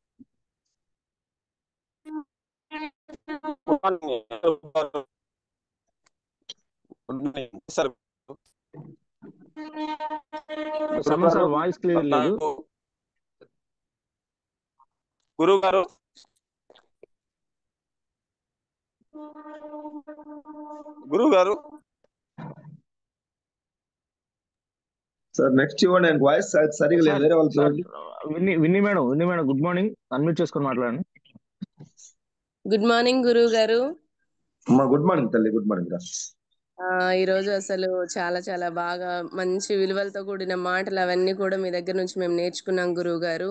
సమన్ సార్ వాయిస్ క్లియర్ లేదు. గురువు గారు సార్ నెక్స్ట్ ఇవ్వండి. వాయిస్ సరిగా లేదు, వేరే వాళ్ళు చూడండి. Vinni madam good morning. Unmute చేసుకొని మాట్లాడండి. గుడ్ మార్నింగ్ గురువు గారు. అమ్మా గుడ్ మార్నింగ్ తల్లి, గుడ్ మార్నింగ్. ఈ రోజు అసలు చాలా చాలా బాగా మంచి విలువలతో కూడిన మాటలు అవన్నీ కూడా మీ దగ్గర నుంచి మేము నేర్చుకున్నాం గురువు గారు.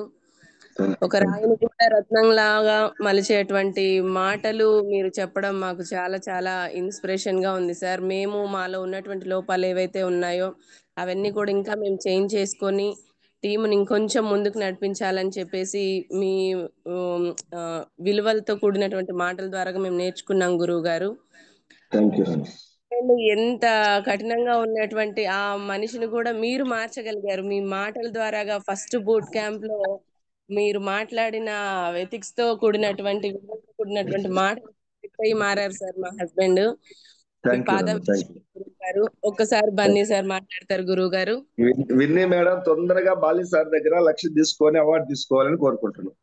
ఒక రాయిని కూడా రత్నం లాగా మలిచేటువంటి మాటలు మీరు చెప్పడం మాకు చాలా చాలా ఇన్స్పిరేషన్ గా ఉంది సార్. మేము మాలో ఉన్నటువంటి లోపాలు ఏవైతే ఉన్నాయో అవన్నీ కూడా ఇంకా మేము చేంజ్ చేసుకొని టీముని ఇంకొంచెం ముందుకు నడిపించాలని చెప్పేసి మీ విలువలతో కూడినటువంటి మాటల ద్వారా మేము నేర్చుకున్నాం గురువు గారు. ఎంత కఠినంగా ఉన్నటువంటి ఆ మనిషిని కూడా మీరు మార్చగలిగారు మీ మాటల ద్వారాగా. ఫస్ట్ బూట్ క్యాంప్ లో మీరు మాట్లాడిన ఎథిక్స్ తో కూడినటువంటి మాటలు మారారు సార్ మా హస్బెండ్. గారు ఒక్కసారి బన్నీ సార్ మాట్లాడతారు గురువు గారు. విన్నీ మేడం తొందరగా బాలి సార్ దగ్గర లక్ష్యం తీసుకొని అవార్డు తీసుకోవాలని కోరుకుంటున్నాను.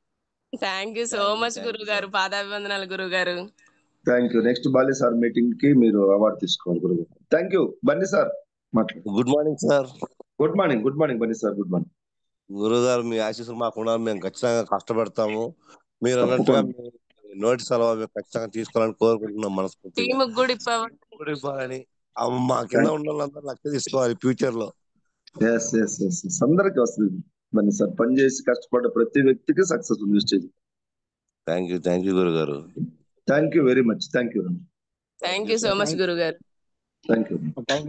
థ్యాంక్ యూ సో మచ్ గురువు గారు. పాదాభివందనాలు గురువు గారు. Thank you. Next Bali sir meeting కి మీరు అవార్డు తీసుకోవాలి గురువు. Thank you. బన్నీ సార్ మాట్లాడు. Good morning sir. Good morning. Good morning Bunny sir. Good morning. గురువు గారు మీ ఆశీస్సులు మాకుండా మేము ఖచ్చితంగా కష్టపడతాము. మీరు అన్నట్టుగా నోటి సలహా మేము ఖచ్చితంగా తీసుకోవాలని కోరుకుంటున్నాం మనస్ఫూర్తిగా. మా కింద ఉన్న వాళ్ళందరూ లక్ష్యం తీసుకోవాలి ఫ్యూచర్ లో. అందరికి వస్తుంది బన్నీ సార్. పని చేసి కష్టపడ్డ ప్రతి వ్యక్తికి సక్సెస్ ఉంది స్టేజ్. థ్యాంక్ యూ గురువు గారు. Thank you very much. Thank you. Thank you so much గురువు గారు. Thank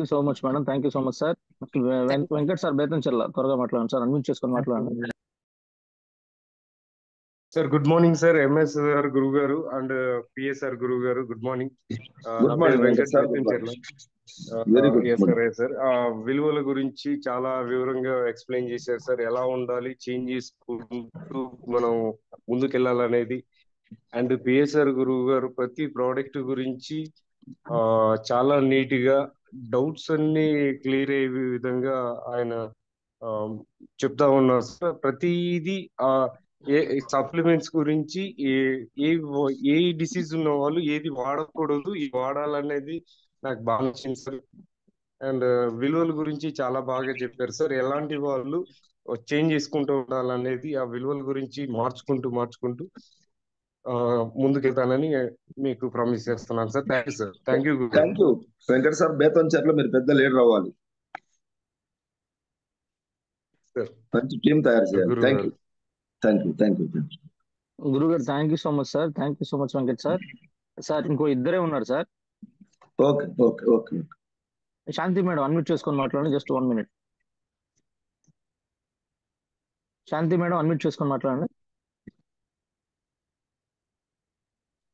you so much madam. Thank you so much sir. Venkat sir Betamcherla త్వరగా మాట్లాడండి సార్. అన్మ్యూట్ చేసుకొని మాట్లాడండి sir. Good morning sir. MSR గురువు గారు అండ్ పిఎస్ఆర్ గురువు గారు good morning. Venkat Betamcherla. Sir విలువల గురించి చాలా వివరంగా ఎక్స్ప్లెయిన్ చేశారు సార్. ఎలా ఉండాలి, చేంజ్ చేసుకుంటూ మనం ముందుకెళ్ళాలనేది. అండ్ పిఎస్ఆర్ గురువు గారు ప్రతి ప్రోడక్ట్ గురించి చాలా నీట్ గా డౌట్స్ అన్ని క్లియర్ అయ్యే విధంగా ఆయన చెప్తా ఉన్నారు సార్. ప్రతిదీ ఏ సప్లిమెంట్స్ గురించి ఏ డిసీజ్ ఉన్న వాళ్ళు ఏది వాడకూడదు, ఇది వాడాలనేది నాకు బాగా నచ్చింది సార్. అండ్ విలువల గురించి చాలా బాగా చెప్పారు సార్. ఎలాంటి వాళ్ళు చేంజ్ చేసుకుంటూ ఉండాలనేది, ఆ విలువల గురించి మార్చుకుంటూ ముందుకెళ్తానని మీకు ప్రామిస్ చేస్తున్నాను sir. Thank you sir. Thank you Venkata sir. Bethamcherla మీరు పెద్ద లీడర్ అవ్వాలి, మంచి టీం తయారు చేయాలి. థ్యాంక్ యూ గురుగారు. Thank you so much sir. Thank you so much Venkat sir. Sir ఇంకో ఇద్దరే ఉన్నారు sir. Okay. Shanti madam unmute చేసుకొని మాట్లాడండి. Just 1 minute. Shanti madam unmute చేసుకొని మాట్లాడండి.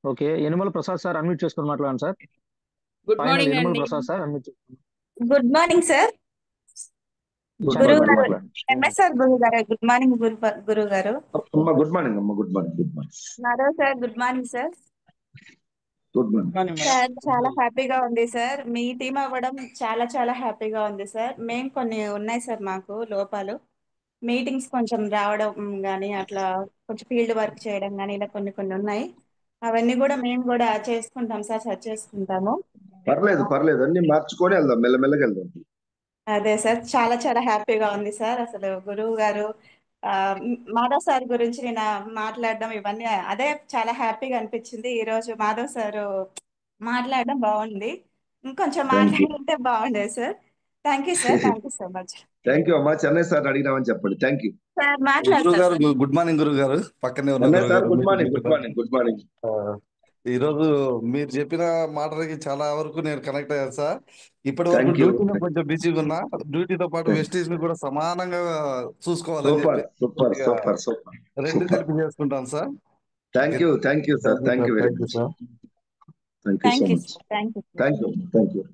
Okay. Yanamala Prasad sir unmute చేసుకొని మాట్లాడండి sir. Good final morning Nirmal అండి. Prasad sir good morning sir. గురువు గారు ఎంఎస్ఆర్ గురువు గారు గుడ్ మార్నింగ్ గురువు గారు. గుడ్ మార్నింగ్ అమ్మ. Good morning. Good morning Madhav sir good morning sir. Good morning sir చాలా హ్యాపీగా ఉంది సార్. మీ టీం అవ్వడం చాలా చాలా హ్యాపీగా ఉంది సార్. మేము కొన్ని ఉన్నాయి సార్ మాకు లోపాలు. మీటింగ్స్ కొంచెం రావడం కానీ అట్లా కొంచెం ఫీల్డ్ వర్క్ చేయడం కానీ ఇలా కొన్ని కొన్ని ఉన్నాయి. అవన్నీ కూడా మేము కూడా చేసుకుంటాం సార్, సర్చ్ చేసుకుంటాము. పర్లేదు పర్లేదు అన్ని మార్చుకొని వెళ్దాం, మెల్లమెల్లగా వెళ్దాం. అదే సార్ చాలా చాలా హ్యాపీగా ఉంది సార్. అసలు గురువు గారు మాధవ్ సార్ గురించి నేను మాట్లాడడం ఇవన్నీ అదే చాలా హ్యాపీగా అనిపించింది. ఈ రోజు మాధవ్ సార్ మాట్లాడడం బాగుంది. ఇంకొంచెం మాట్లాడుతుంటే బాగుండేది sir. Thank you sir. Thank you so much. Thank you అమ్మా. చెన్నై సార్ అడిగినామని చెప్పండి. థ్యాంక్ యూ సార్ గురువు గారు. గుడ్ మార్నింగ్ గురువు గారు. పక్కనే ఉన్న చెన్నై గురువు సార్ గారు. Good morning. Good morning. Good morning. ఈ రోజు మీరు చెప్పిన మాటలకి చాలా వరకు నేను కనెక్ట్ అయ్యాను సార్. ఇప్పటి వరకు థ్యాంక్ యూ. డ్యూటీలో కొంచెం బిజీగా ఉన్నా, డ్యూటీతో పాటు వెస్టీజ్ ని కూడా సమానంగా చూసుకోవాలని సూపర్ చెప్పి సూపర్ కొద్దిగా సూపర్ సూపర్ రెండు సూపర్. కలిపి చేసుకుంటాం sir. Thank you. Thank you sir. Thank you very much. Sir. Thank you so much. Thank you. Thank you. Thank you.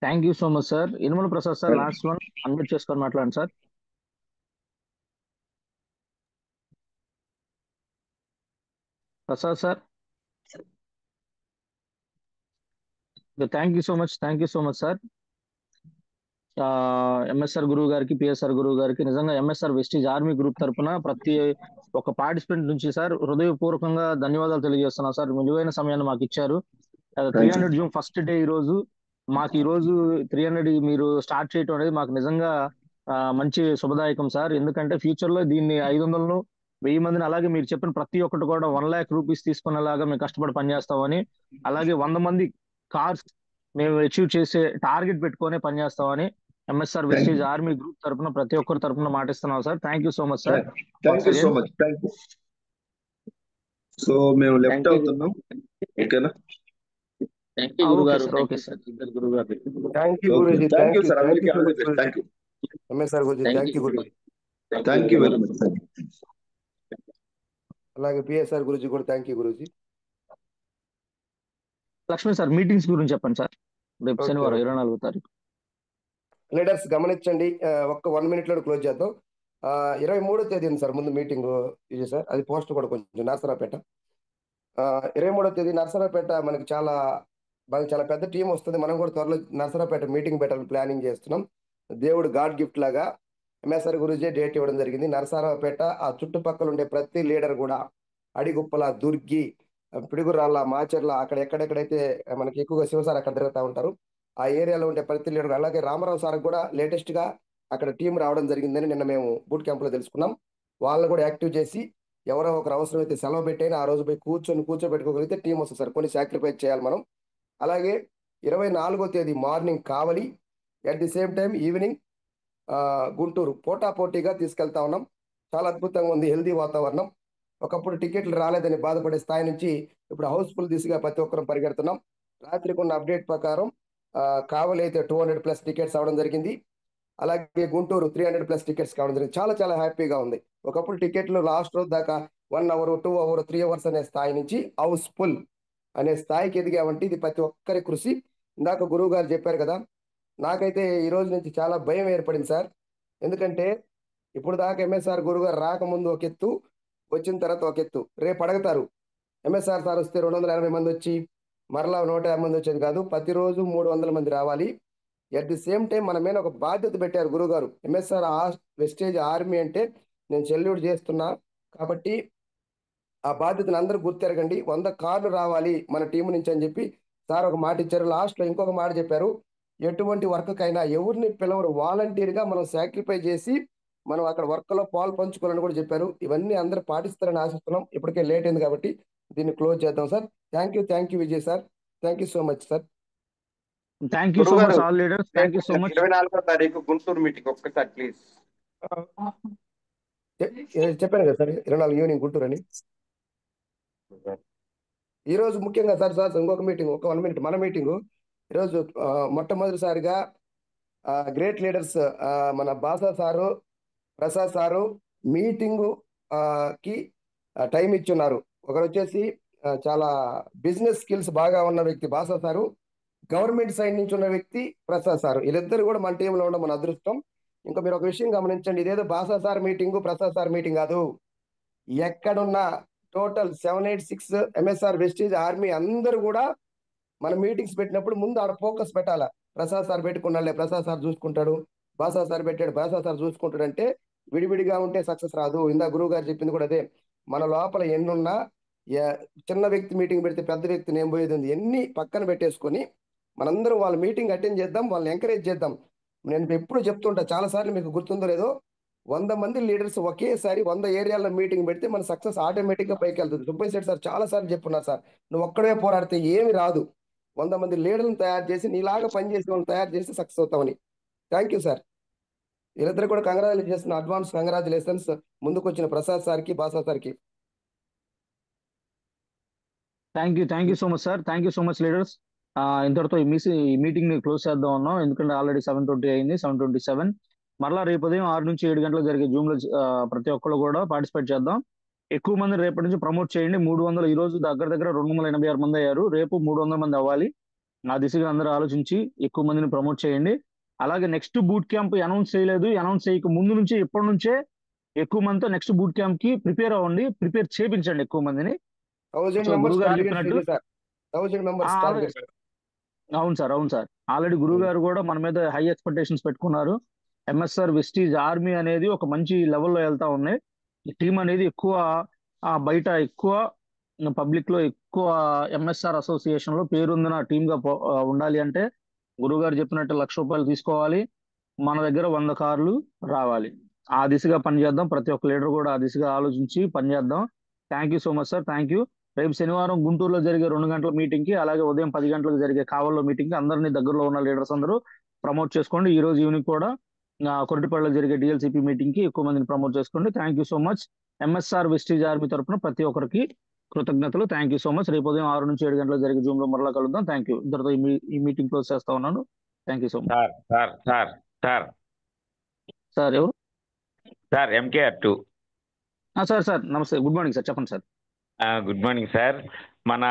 Thank you so much sir. Inumala Prasad sir last one unmute చేసుకొని మాట్లాడండి sir. Prasad sir. Thank you so much. Thank you so much sir. MSR గురువు గారికి, PSR గురువు గారికి నిజంగా MSR Vestige army group తరఫున ప్రతి ఒక్క పార్టిసిపెంట్ నుంచి సార్ హృదయపూర్వకంగా ధన్యవాదాలు తెలియజేస్తున్నాం సార్. విలువైన సమయాన్ని మాకు ఇచ్చారు. 300 జూన్ ఫస్ట్ డే ఈ రోజు. మాకు ఈ రోజు 300 మీరు స్టార్ట్ చేయడం అనేది మాకు నిజంగా మంచి శుభదాయకం సార్. ఎందుకంటే ఫ్యూచర్ లో దీన్ని 500ను 1000 మందిని అలాగే మీరు చెప్పిన ప్రతి ఒక్కటి కూడా 1 lakh రూపీస్ తీసుకునేలాగా మేము కష్టపడి పనిచేస్తామని, అలాగే 100 మంది కార్స్ మేము అచీవ్ చేసే టార్గెట్ పెట్టుకొని పనిచేస్తామని ఎంఎస్ఆర్ వెస్టీజ్ ఆర్మీ గ్రూప్ తరఫున ప్రతి ఒక్కరి తరఫున మాటిస్తున్నాం sir. Thank you so much sir. Thank you so much. Thank you. So మేము లెఫ్ట్ అవుతున్నాం. ఓకేనా? థ్యాంక్ యూ గురువు గారు. Okay sir. ఇద్దరు గురువు గారు. థ్యాంక్ యూ గురుజీ. Thank you sir. అందరికీ all the best. Thank you. MSR గురుజీ. థ్యాంక్ యూ గురుజీ. Thank you very much. అలాగే పిఎస్ఆర్ గురుజీ కూడా థ్యాంక్ యూ గురుజీ. లక్ష్మణ్ సార్ మీటింగ్స్ గురించి చెప్పండి సార్. రేపు శనివారం 24వ తారీఖు. లీడర్స్ గమనించండి, ఒక్క 1 minute లో క్లోజ్ చేద్దాం. 23వ తేదీ సార్ ముందు మీటింగ్ ఇది సార్. అది పోస్ట్ కూడా కొంచెం నర్సరావుపేట. 23వ తేదీ నర్సరావుపేట మనకి చాలా పెద్ద టీం వస్తుంది. మనం కూడా త్వరలో నర్సరావుపేట మీటింగ్ పెట్టాలని ప్లానింగ్ చేస్తున్నాం. దేవుడు గాడ్ గిఫ్ట్ లాగా ఎంఎస్ఆర్ గురుజీ డేట్ ఇవ్వడం జరిగింది. నర్సరావుపేట ఆ చుట్టుపక్కల ఉండే ప్రతి లీడర్ కూడా అడిగుప్పల, దుర్గి, పిడుగురాళ్ళ, మాచర్ల అక్కడ ఎక్కడెక్కడైతే మనకి ఎక్కువగా శివసార్ అక్కడ తిరుగుతూ ఉంటారు, ఆ ఏరియాలో ఉండే ప్రతి లీడర్, అలాగే రామారావు సార్ కూడా లేటెస్ట్ గా అక్కడ టీం రావడం జరిగిందని నిన్న మేము బూట్ క్యాంప్ లో తెలుసుకున్నాం. వాళ్ళని కూడా యాక్టివ్ చేసి ఎవరో ఒకరు అవసరం అయితే సెలవు పెట్టైనా ఆ రోజు పోయి కూర్చోబెట్టుకోగలిగితే టీం వస్తుంది సార్. కొన్ని సాక్రిఫైస్ చేయాలి మనం. అలాగే 24వ తేదీ morning Kavali, at the same time evening Guntur పోటాపోటీగా తీసుకెళ్తా ఉన్నాం. చాలా అద్భుతంగా ఉంది, హెల్దీ వాతావరణం. ఒకప్పుడు టికెట్లు రాలేదని బాధపడే స్థాయి నుంచి ఇప్పుడు హౌస్ఫుల్ దిశగా ప్రతి ఒక్కరం పరిగెడుతున్నాం. రాత్రికి ఉన్న అప్డేట్ ప్రకారం కావలి అయితే 200+ టికెట్స్ అవడం జరిగింది. అలాగే గుంటూరు 300+ టికెట్స్ కావడం జరిగింది. చాలా చాలా హ్యాపీగా ఉంది. ఒకప్పుడు టికెట్లు లాస్ట్ రోజు దాకా 1 hour, 2 hours, 3 hours అనే స్థాయి నుంచి హౌస్ఫుల్ అనే స్థాయికి ఎదిగామంటే ఇది ప్రతి ఒక్కరి కృషి. ఇందాక గురువు గారు చెప్పారు కదా, నాకైతే ఈ రోజు నుంచి చాలా భయం ఏర్పడింది సార్. ఎందుకంటే ఇప్పుడు దాకా ఎంఎస్ఆర్ గురువు గారు రాకముందు ఒక ఎత్తు, వచ్చిన తర్వాత ఒక ఎత్తు. రేపు అడుగుతారు ఎంఎస్ఆర్ సార్ వస్తే 280 మంది వచ్చి మరలా 150 మంది వచ్చేది కాదు, ప్రతిరోజు 300 మంది రావాలి. ఎట్ ది సేమ్ టైం మన మీద ఒక బాధ్యత పెట్టారు గురువు గారు. ఎంఎస్ఆర్ వెస్టేజ్ ఆర్మీ అంటే నేను సెల్యూట్ చేస్తున్నా కాబట్టి ఆ బాధ్యతను అందరూ గుర్తెరగండి. 100 కార్లు రావాలి మన టీం నుంచి అని చెప్పి సార్ ఒక మాట ఇచ్చారు. లాస్ట్లో ఇంకొక మాట చెప్పారు, ఎటువంటి వర్క్కైనా ఎవరిని పిలవరు, వాలంటీర్గా మనం సాక్రిఫై చేసి మనం అక్కడ వర్క్లో పాలు పంచుకోవాలని కూడా చెప్పారు. ఇవన్నీ అందరూ పాటిస్తారని ఆశిస్తున్నాం. ఇప్పటికే లేట్ అయింది కాబట్టి దీన్ని క్లోజ్ చేద్దాం sir. Thank you Vijay sir. Thank you so much sir. Thank you so much all leaders. Thank you so much. 24వ తారీఖు గుంటూరు మీటింగ్ ఒక్కసారి ప్లీజ్. చెప్పాను కదా సార్ 24 ఈవినింగ్ గుంటూరు అని. ఈరోజు ముఖ్యంగా సార్ ఇంకొక మీటింగ్, ఒక 1 minute మన మీటింగు ఈరోజు మొట్టమొదటిసారిగా గ్రేట్ లీడర్స్ మన బాసా సారు, ప్రసాద్ సారు మీటింగు కి టైం ఇచ్చున్నారు. ఒకరు వచ్చేసి చాలా బిజినెస్ స్కిల్స్ బాగా ఉన్న వ్యక్తి బాసా సారు, గవర్నమెంట్ సైడ్ నుంచి ఉన్న వ్యక్తి ప్రసాద్ సార్, వీళ్ళిద్దరు కూడా మన టీంలో ఉండడం మన అదృష్టం. ఇంకా మీరు ఒక విషయం గమనించండి, ఇదేదో బాసా sir meeting Prasad sir meeting కాదు. ఎక్కడున్న టోటల్ 786 ఎంఎస్ఆర్ వెస్టీజ్ ఆర్మీ అందరూ కూడా మన మీటింగ్స్ పెట్టినప్పుడు ముందు ఆడ ఫోకస్ పెట్టాలా. ప్రసాద్ సార్ పెట్టుకున్నాళ్ళే ప్రసాద్ సార్ చూసుకుంటాడు, బాసా సార్ పెట్టాడు బాసా సార్ చూసుకుంటాడు అంటే విడివిడిగా ఉంటే సక్సెస్ రాదు. ఇందా గురువు గారు చెప్పింది కూడా అదే. మన లోపల ఎన్నున్నా చిన్న వ్యక్తి మీటింగ్ పెడితే పెద్ద వ్యక్తిని ఏం పోయేది ఉంది, ఎన్ని పక్కన పెట్టేసుకొని మనందరం వాళ్ళ మీటింగ్ అటెండ్ చేద్దాం, వాళ్ళని ఎంకరేజ్ చేద్దాం. నేను ఎప్పుడు చెప్తుంటా, చాలాసార్లు మీకు గుర్తుందో లేదో, 100 మంది లీడర్స్ ఒకేసారి 100 ఏరియాల్లో మీటింగ్ పెడితే మన సక్సెస్ ఆటోమేటిక్గా పైకి వెళ్తుంది. సుబ్బయ్య శెట్టి సార్ చాలాసార్లు చెప్పున్నారు, సార్ నువ్వు ఒక్కడే పోరాడితే ఏమి రాదు, 100 మంది లీడర్లను తయారు చేసి నీలాగా పనిచేసే వాళ్ళని తయారు చేసి సక్సెస్ అవుతామని. Thank you sir. వీళ్ళిద్దరు కూడా కంగ్రాచులేషన్స్, అడ్వాన్స్ కంగ్రాచులేషన్స్ ముందుకు వచ్చిన ప్రసాద్ సార్కి బాసా సార్కి. Thank you so much sir. Thank you so much leaders. ఇంతటితో ఈ మీటింగ్ ని క్లోజ్ చేద్దాం ఉన్నాం, ఎందుకంటే ఆల్రెడీ 7:20 అయింది, 7:27. మరలా రేపు ఉదయం 6 నుంచి 7 గంటలకు జరిగే జూమ్ లో ప్రతి ఒక్కరు కూడా పార్టిసిపేట్ చేద్దాం. ఎక్కువ మంది రేపటి నుంచి ప్రమోట్ చేయండి. 300 ఈ రోజు దగ్గర 286 మంది అయ్యారు, రేపు 300 మంది అవ్వాలి. ఆ దిశగా అందరూ ఆలోచించి ఎక్కువ మందిని ప్రమోట్ చేయండి. అలాగే నెక్స్ట్ బూట్ క్యాంప్ అనౌన్స్ చేయలేదు, అనౌన్స్ చేయక ముందు నుంచి ఇప్పటి నుంచే ఎక్కువ మందితో నెక్స్ట్ బూట్ క్యాంప్ కి ప్రిపేర్ అవ్వండి, ప్రిపేర్ చేయించండి ఎక్కువ మందిని. గురువు గారు చెప్పినట్టు అవును సార్ ఆల్రెడీ గురువు గారు కూడా మన మీద హై ఎక్స్పెక్టేషన్స్ పెట్టుకున్నారు. ఎంఎస్ఆర్ వెస్టీజ్ ఆర్మీ అనేది ఒక మంచి లెవెల్లో వెళ్తా ఉన్నాయి. ఈ టీం అనేది ఎక్కువ బయట ఎక్కువ పబ్లిక్ లో ఎక్కువ ఎంఎస్ఆర్ అసోసియేషన్ లో పేరుందిన టీమ్ గా ఉండాలి అంటే గురువు గారు చెప్పినట్టు ₹1,00,000 తీసుకోవాలి, మన దగ్గర 100 కార్లు రావాలి. ఆ దిశగా పనిచేద్దాం. ప్రతి ఒక్క లీడర్ కూడా ఆ దిశగా ఆలోచించి పనిచేద్దాం. Thank you so much sir. Thank you. రేపు శనివారం గుంటూరులో జరిగే 2 గంటల మీటింగ్ కి, అలాగే ఉదయం 10 గంటలకు జరిగే కావల్లో మీటింగ్ కి అందరినీ దగ్గరలో ఉన్న లీడర్స్ అందరూ ప్రమోట్ చేసుకోండి. ఈ రోజు ఈవినింగ్ కూడా కొరటిపల్లిలో జరిగే డిఎల్సిపి మీటింగ్ కి ఎక్కువ మందిని ప్రమోట్ చేసుకోండి. Thank you so much. MSR Vestige army తరఫున ప్రతి ఒక్కరికి కృతజ్ఞతలు. Thank you so much. రేపు ఉదయం 6 నుంచి 7 గంటలకు జరిగే జూమ్ లో మరలా కలుద్దాం. Thank you. ఇద్దరితో ఈ మీటింగ్ క్లోజ్ చేస్తా ఉన్నాను. Thank you so much. Sir ఎవరు సార్? MKR 2. సార్ నమస్తే, గుడ్ మార్నింగ్ సార్, చెప్పండి సార్. Good morning sir. మన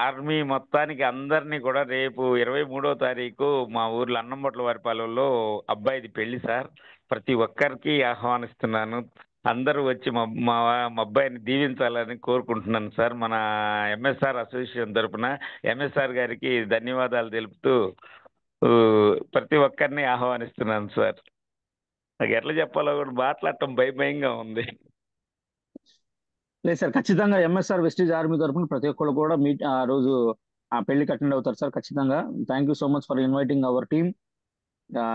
ఆర్మీ మొత్తానికి అందరినీ కూడా రేపు 23వ తారీఖు మా ఊర్లో అన్నంబొట్ల వారిపాలెంలో అబ్బాయిది పెళ్లి సార్. ప్రతి ఒక్కరికి ఆహ్వానిస్తున్నాను, అందరూ వచ్చి మా అబ్బాయిని దీవించాలని కోరుకుంటున్నాను సార్. మన ఎంఎస్ఆర్ అసోసియేషన్ తరఫున ఎంఎస్ఆర్ గారికి ధన్యవాదాలు తెలుపుతూ ప్రతి ఒక్కరిని ఆహ్వానిస్తున్నాను సార్. నాకు ఎట్లా చెప్పాలో కూడా మాట్లాడటం భయంగా ఉంది. లేదు సార్, ఖచ్చితంగా ఎంఎస్ఆర్ వెస్టీజ్ ఆర్మీ తరఫున ప్రతి ఒక్కరు కూడా ఆ రోజు ఆ పెళ్లికి అటెండ్ అవుతారు సార్, ఖచ్చితంగా. Thank you so much for inviting our team.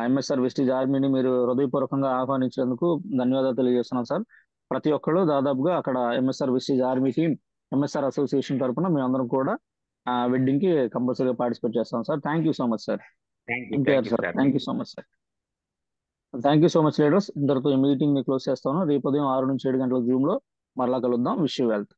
MSR వెస్టీజ్ ఆర్మీని మీరు హృదయపూర్వకంగా ఆహ్వానించినందుకు ధన్యవాదాలు తెలియజేస్తున్నాం సార్. ప్రతి ఒక్కరు దాదాపుగా అక్కడ MSR Vestige army team MSR association తరఫున మేమందరం కూడా వెడ్డింగ్ కి కంపల్సరీగా పార్టిసిపేట్ చేస్తాం sir. Thank you so much sir. Sir thank you so much sir. Thank you so much leaders. ఇంతటితో ఈ మీటింగ్ ని క్లోజ్ చేస్తాను. రేపు ఉదయం 6 నుంచి 7 గంటల జూమ్ లో మరలా కలుద్దాం. Wish you wealth.